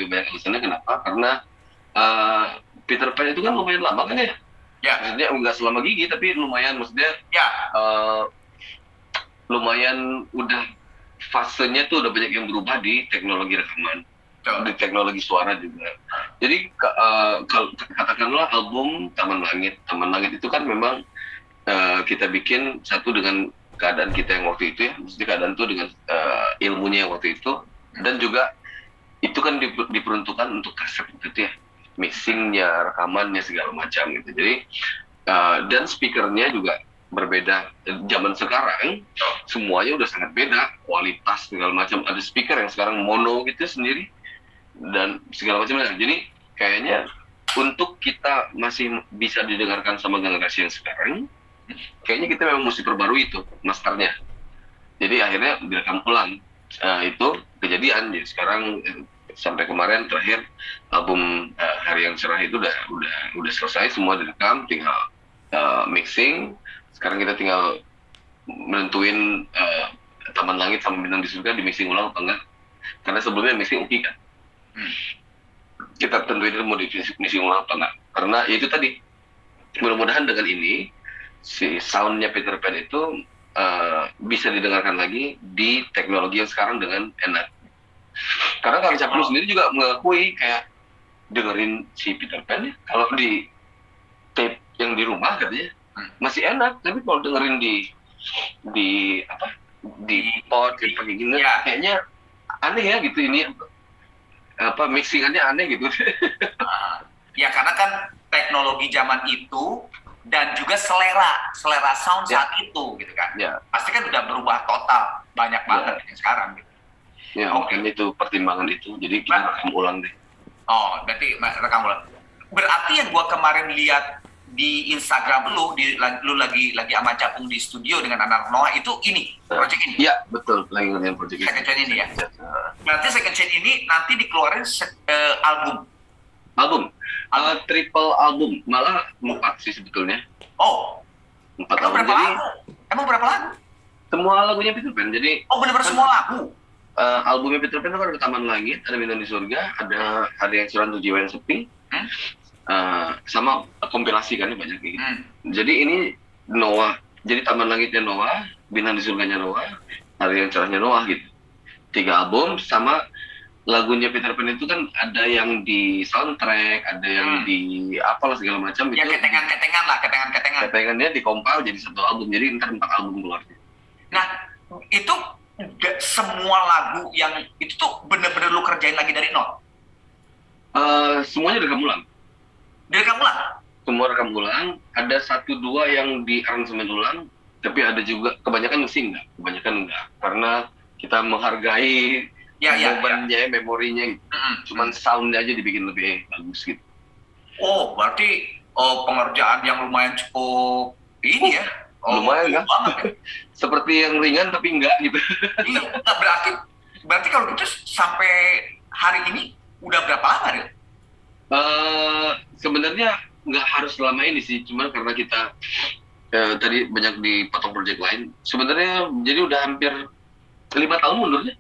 Speaker 2: kenapa? Karena Peter Pan itu kan lumayan lama kan ya?
Speaker 1: Ya.
Speaker 2: Maksudnya nggak selama Gigi, tapi lumayan, maksudnya
Speaker 1: Ya.
Speaker 2: Lumayan udah fasenya tuh udah banyak yang berubah di teknologi rekaman, di teknologi suara juga. Jadi kalau katakanlah album Taman Langit itu kan memang kita bikin satu dengan keadaan kita yang waktu itu ya, mesti keadaan tuh dengan ilmunya yang waktu itu, dan juga itu kan diperuntukkan untuk kaset gitu ya, mixingnya, rekamannya segala macam gitu. Jadi dan speakernya juga berbeda. Zaman sekarang semuanya udah sangat beda, kualitas segala macam. Ada speaker yang sekarang mono gitu sendiri dan segala macam. Jadi kayaknya untuk kita masih bisa didengarkan sama generasi yang sekarang, kayaknya kita memang mesti perbarui itu masternya. Jadi akhirnya direkam ulang. Itu kejadian. Jadi sekarang sampai kemarin terakhir album Hari Yang Cerah itu udah selesai, semua direkam, tinggal mixing. Sekarang kita tinggal menentuin Taman Langit sama Bintang di Surga di mixing ulang apa enggak. Karena sebelumnya mixing Uki kan. Kita tentuin mau di mixing ulang apa enggak. Karena ya itu tadi, mudah-mudahan dengan ini si soundnya Peter Pan itu bisa didengarkan lagi di teknologi yang sekarang dengan enak. Karena Kang Caplu sendiri juga mengakui kayak dengerin si Peter Pan ya, kalau di tape yang di rumah katanya masih enak, tapi kalau dengerin di pod pakai gini kayaknya aneh ya gitu, ini mixingannya aneh gitu.
Speaker 1: Ya karena kan teknologi zaman itu dan juga selera sound saat itu gitu kan.
Speaker 2: Ya.
Speaker 1: Pasti kan udah berubah total, banyak banget yang sekarang gitu.
Speaker 2: Ya, makanya itu pertimbangan itu. Jadi kita rekam ulang deh.
Speaker 1: Oh, berarti rekam ulang. Berarti yang gua kemarin lihat di Instagram lu lagi sama Capung di studio dengan anak Noah itu ini, project ini.
Speaker 2: Iya, betul. Lagi ngerjain project ini.
Speaker 1: Second Chain ini ya. Berarti Second Chain ini nanti dikeluarin album. Triple album, malah 4 sih sebetulnya. Oh. 4 album. Emang berapa lagu? Semua lagunya Peter Pan. Jadi benar-benar semua lagu. Albumnya Peter Pan itu kan ada Taman Langit, ada Bintang di Surga, ada Hari Yang Cerah, Untuk Jiwa Yang Sepi, sama kompilasi kan banyak gitu. Jadi ini Noah, jadi Taman Langitnya Noah, Bintang di Surganya Noah, Hari Yang Cerahnya Noah gitu. 3 album, sama lagunya Peter Pan itu kan ada yang di soundtrack, ada yang di apalah segala macam. Ya itu, ketengan-ketengan. Ketengannya dikompil jadi 1 album, jadi ntar 4 album keluar. Nah, itu semua lagu yang itu tuh bener-bener lu kerjain lagi dari nol? Semuanya direkam ulang. Semua rekam ulang. Ada 1-2 yang di aransemen ulang, tapi ada juga kebanyakan enggak. Karena kita menghargai momennya, memorinya gitu. Cuman soundnya aja dibikin lebih bagus gitu. Oh, berarti pengerjaan yang lumayan cukup ini ya? Lumayan kan? Seperti yang ringan tapi enggak gitu. Iya, berarti kalau gitu sampai hari ini udah berapa lama ya? Sebenarnya nggak harus selama ini sih, cuman karena kita tadi banyak dipotong project lain. Sebenarnya jadi udah hampir 5 tahun mundurnya.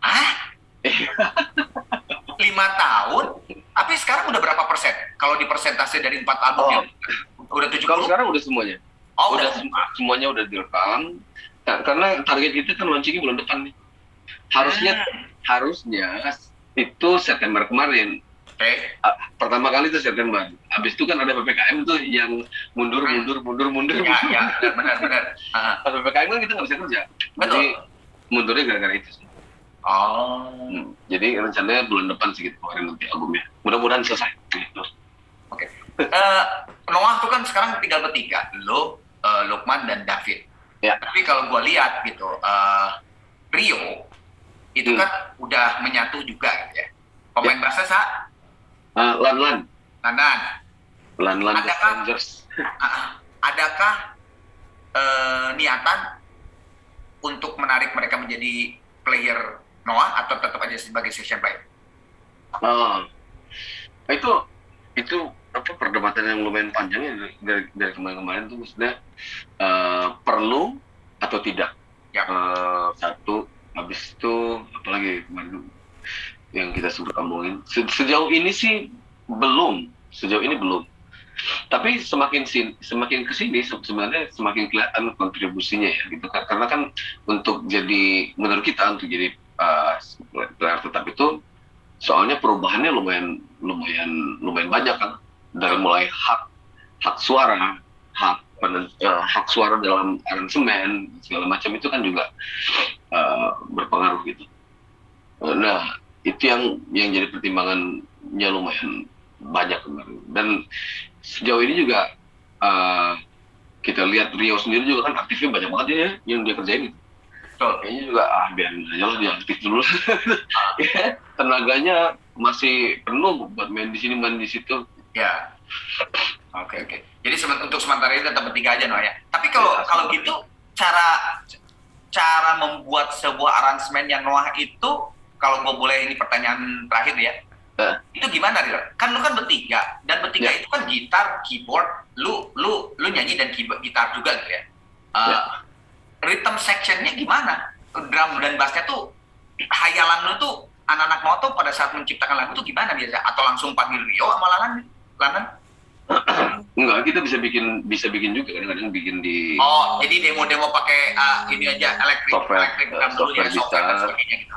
Speaker 1: 5 tahun? Tapi sekarang udah berapa persen? Kalau di persentase dari 4 album udah 70? Kalau sekarang udah semuanya. Udah semuanya udah direkam. Nah, karena target kita kan launchingnya bulan depan nih. Harusnya itu September kemarin. Pertama kali itu September. Habis itu kan ada PPKM tuh yang mundur. Ya, benar. Pas PPKM kan kita nggak bisa kerja. Betul. Jadi mundurnya gara-gara itu sih. Jadi rencananya bulan depan sih kita keluarin nanti albumnya. Mudah-mudahan selesai. Gitu. Oke. Noah tuh kan sekarang tinggal bertiga, lo, Lukman dan David. Ya. Tapi kalau gue lihat gitu, Rio itu kan udah menyatu juga gitu ya. Pemain bassnya Sa?
Speaker 2: Lan
Speaker 1: Nanan.
Speaker 2: The
Speaker 1: Adakah
Speaker 2: Strangers.
Speaker 1: adakah niatan untuk menarik mereka menjadi player Noah atau tetap aja sebagai session player?
Speaker 2: Itu apa perdebatan yang lumayan panjang ya dari kemarin-kemarin tuh, maksudnya perlu atau tidak.
Speaker 1: Ya.
Speaker 2: Satu, habis itu apalagi kemarin yang kita sempat omongin, sejauh ini belum. Tapi semakin kesini sebenarnya semakin kelihatan kontribusinya ya gitu kan, karena kan untuk jadi, menurut kita untuk jadi player tetap itu soalnya perubahannya lumayan banyak kan, dari mulai hak suara, hak suara dalam aransemen segala macam itu kan juga berpengaruh gitu. Nah itu yang jadi pertimbangannya lumayan banyak kemarin. Dan sejauh ini juga kita lihat Rio sendiri juga kan aktifnya banyak banget ya yang dia kerjain gitu. Kayaknya juga biarin aja lah dia aktif dulu. Ya, tenaganya masih penuh buat main di sini main di situ.
Speaker 1: Ya. Oke. Jadi untuk sementara ini tetap bertiga aja Noah ya. Tapi kalau gitu cara membuat sebuah aransemen yang Noah itu, kalau gue boleh ini pertanyaan terakhir ya. Itu gimana Ril? Kan lu kan bertiga, dan bertiga itu kan gitar, keyboard, lu nyanyi dan gitar juga gitu ya. Rhythm sectionnya gimana? Drum dan bassnya tuh, hayalan lu tuh anak-anak moto pada saat menciptakan lagu tuh gimana biasa? Atau langsung panggil Rio sama Lanan?
Speaker 2: Enggak, kita bisa bikin juga kadang-kadang bikin di.
Speaker 1: Oh, jadi demo pakai ini aja elektrik drum dulu ya, software dan sebagainya gitu.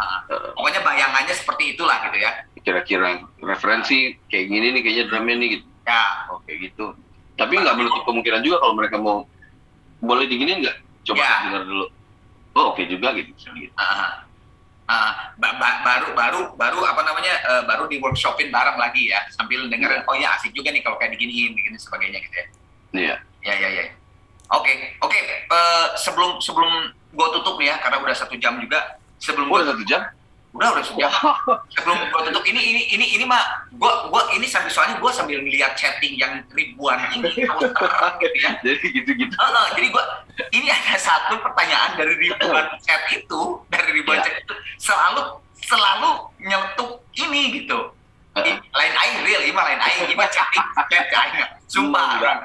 Speaker 1: Pokoknya bayangannya seperti itulah gitu ya.
Speaker 2: Kira-kira referensi kayak gini nih kayaknya drumnya nih gitu.
Speaker 1: Ya.
Speaker 2: Oke gitu. Tapi nggak menutup kemungkinan juga kalau mereka mau, boleh diginiin nggak? Coba dengar dulu. Oh oke juga gitu. Baru apa namanya, baru di workshopin bareng lagi ya, sambil dengerin oh ya asik juga nih kalau kayak diginiin sebagainya gitu ya.
Speaker 1: Iya. Ya. Oke. Sebelum gua tutup nih ya, karena udah 1 jam juga.
Speaker 2: Udah 1 jam?
Speaker 1: Udah sejam. Sebelum gua tutup ini mah gua ini soalnya gua sambil ngeliat chatting yang ribuan ini gitu ya.
Speaker 2: Jadi gitu.
Speaker 1: Jadi gua ini ada satu pertanyaan dari ribuan chat itu, chat itu selalu nyeletuk ini gitu. Lain aing Real, ini lain aing, ini chatting aing. Sumpah.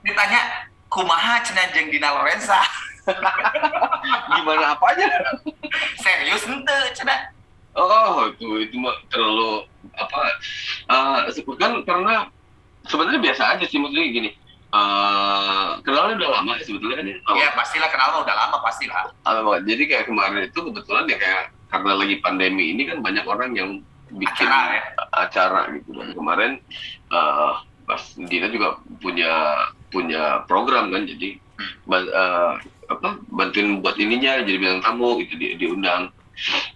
Speaker 1: Ditanya kumaha cenah jeung Dina Lorenza.
Speaker 2: Gimana apanya?
Speaker 1: Serius ente cenah.
Speaker 2: Oh itu mah terlalu kan karena sebenarnya biasa aja sih, maksudnya gini, kenalnya udah lama ya sebetulnya kan ya.
Speaker 1: Iya pastilah, kenal udah lama pastilah.
Speaker 2: Jadi kayak kemarin itu kebetulan ya kayak karena lagi pandemi ini kan banyak orang yang bikin acara gitu. Dan kemarin pas Dina juga punya program kan, jadi bantuin buat ininya, jadi bintang tamu itu diundang.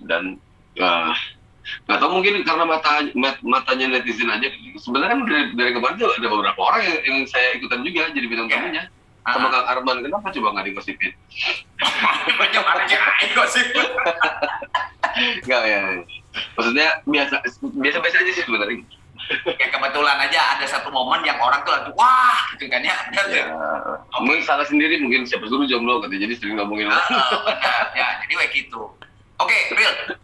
Speaker 2: Dan nggak tahu mungkin karena matanya netizen aja. Sebenarnya dari kemarin tuh ada beberapa orang yang saya ikutan juga jadi bintang tamunya. Sama Kang Arman, kenapa coba nggak digosipin?
Speaker 1: Banyak orang yang gosipin.
Speaker 2: Nggak ya, maksudnya biasa aja sih sebenarnya.
Speaker 1: Ya kebetulan aja ada satu momen yang orang tuh lagi wah gitu kan ya.
Speaker 2: Mungkin salah sendiri, mungkin siapa suruh jomblo katanya, jadi sering ngomongin orang.
Speaker 1: Benar ya, jadi kayak gitu. Oke, Real.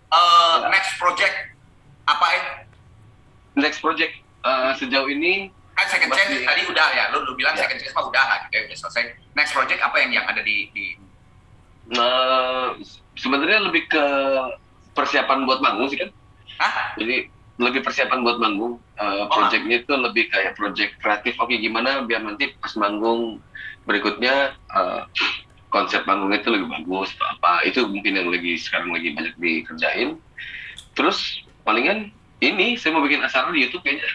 Speaker 1: Next project apa ya?
Speaker 2: Next project sejauh ini
Speaker 1: kan second chance tadi udah ya, lu bilang second chance mah udah lah gitu ya, udah selesai. Next project apa yang ada di
Speaker 2: sebenarnya lebih ke persiapan buat manggung sih kan. Jadi lebih persiapan buat manggung. Projectnya itu lebih kayak project kreatif. Oke, gimana biar nanti pas manggung berikutnya konsep manggungnya itu lebih bagus atau apa. Itu mungkin yang sekarang lagi banyak dikerjain. Terus palingan ini saya mau bikin acara di YouTube kayaknya.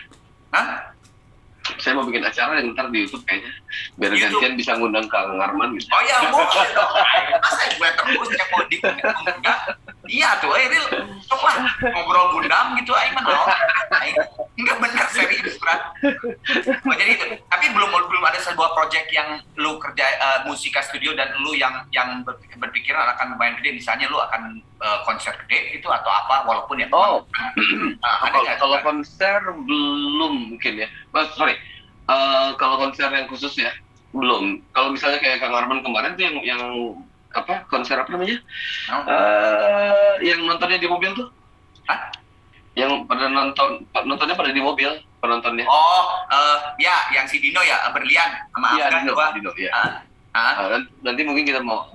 Speaker 2: Saya mau bikin acara yang ntar di YouTube kayaknya, biar gantian bisa ngundang Kang Arman gitu.
Speaker 1: Oh ya, boleh dong. Masa gue terus yang mau diundang? Iya tuh, Real. Coba ngobrol Gundam gitu, aing mah enggak benar serius, Bro. Oh, jadi itu. Tapi belum ada sebuah project yang lu lu kerja musika studio dan lu yang berpikiran akan main gede, misalnya lu akan konser gede gitu atau apa, walaupun ya ada nggak?
Speaker 2: Kalau konser belum mungkin ya. Sorry. Kalau konser yang khusus ya belum. Kalau misalnya kayak Kang Arman kemarin tuh yang apa konser apa namanya? Yang nontonnya di mobil tuh?
Speaker 1: Hah?
Speaker 2: Yang pada nontonnya pada di mobil penontonnya.
Speaker 1: Ya, yang si Dino ya, berlian sama Afgan
Speaker 2: Dino, ya. Nanti mungkin kita mau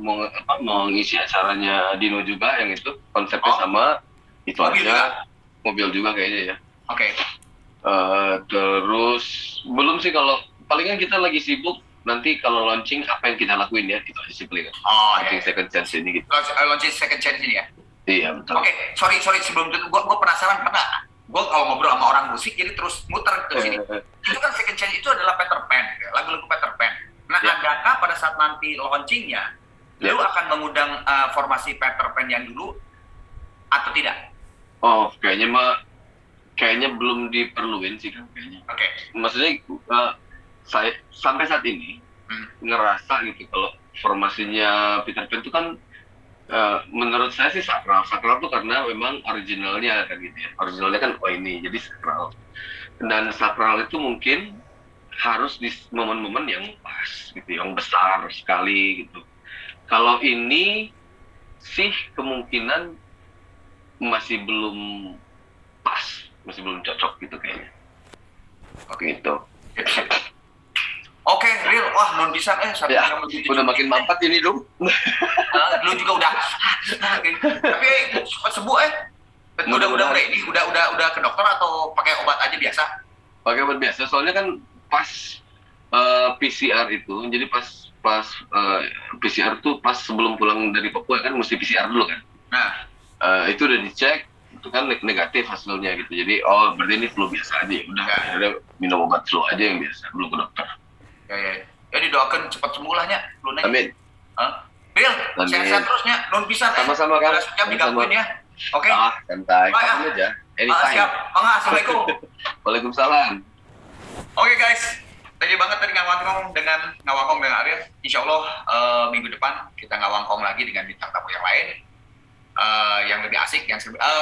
Speaker 2: ngisi acaranya Dino juga yang itu konsepnya sama itu mobil juga kayaknya ya.
Speaker 1: Oke.
Speaker 2: Terus belum sih, kalau palingan kita lagi sibuk nanti kalau launching apa yang kita lakuin ya, itu aja sih palingan. Launching second chance ini gitu.
Speaker 1: Launching second chance ini ya.
Speaker 2: Iya betul.
Speaker 1: Oke, sorry sebelum itu gue penasaran karena gue kalau ngobrol sama orang musik jadi terus muter ke sini. Itu kan second chance itu adalah Peter Pan, lagu-lagu Peter Pan. Nah, adakah pada saat nanti launchingnya, lu akan mengundang formasi Peter Pan yang dulu atau tidak?
Speaker 2: Oh, kayaknya belum diperluin sih kan kayaknya.
Speaker 1: Oke.
Speaker 2: Maksudnya saya sampai saat ini ngerasa gitu kalau formasinya Peter Pan itu kan menurut saya sih sakral tuh karena memang originalnya kan gitu ya. Originalnya kan ini jadi sakral. Dan sakral itu mungkin harus di momen-momen yang pas gitu, yang besar sekali gitu. Kalau ini sih kemungkinan masih belum pas, masih belum cocok gitu kayaknya. Oke itu.
Speaker 1: Oke, real. Wah, non bisa
Speaker 2: ya, udah makin mampat ini dong.
Speaker 1: Lu juga udah. Tapi cepat sembuh Udah ready, udah ke dokter atau pakai obat aja biasa?
Speaker 2: Pakai obat biasa. Soalnya kan pas PCR itu, jadi pas PCR tuh pas sebelum pulang dari Papua kan mesti PCR dulu kan.
Speaker 1: Nah,
Speaker 2: itu udah dicek, itu kan negatif hasilnya gitu. Jadi berarti ini flu biasa aja. Udah minum obat flu aja yang biasa, belum ke dokter.
Speaker 1: Ya didoakan cepat sembuh lahnya, lu nanya.
Speaker 2: Amin.
Speaker 1: Real, sehat-sehat terusnya, non bisa.
Speaker 2: Sama-sama kan.
Speaker 1: Sejam digangguin ya. Oke.
Speaker 2: Santai. Kapan aja. Anytime.
Speaker 1: Siap. Assalamualaikum.
Speaker 2: Waalaikumsalam.
Speaker 1: Oke guys, thank you banget tadi ngawangkong dengan Ariel. Insya Allah minggu depan kita ngawangkong lagi dengan bintang tamu yang lain. Yang lebih asik,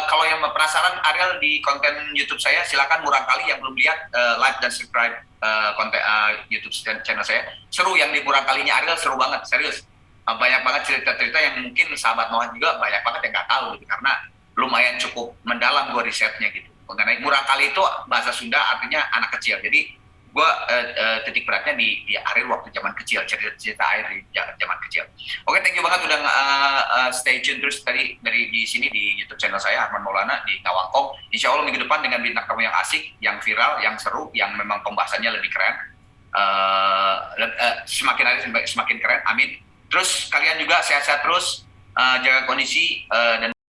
Speaker 1: kalau yang penasaran Ariel di konten YouTube saya, silakan murah kali yang belum lihat like dan subscribe konten YouTube channel saya. Seru yang di murah kalinya Ariel, seru banget, serius. Banyak banget cerita-cerita yang mungkin sahabat Noah juga banyak banget yang nggak tahu gitu, karena lumayan cukup mendalam gue risetnya gitu. Mengenai murah kali itu bahasa Sunda artinya anak kecil. Jadi gue titik beratnya di Ariel waktu zaman kecil, cerita Ariel di zaman kecil. Oke, thank you banget udah stay tune terus tadi dari di sini di YouTube channel saya Arman Maulana di Ngawangkong. Insya Allah minggu depan dengan bintang tamu yang asik, yang viral, yang seru, yang memang pembahasannya lebih keren. Semakin hari semakin keren, amin. Terus kalian juga sehat-sehat terus, jaga kondisi dan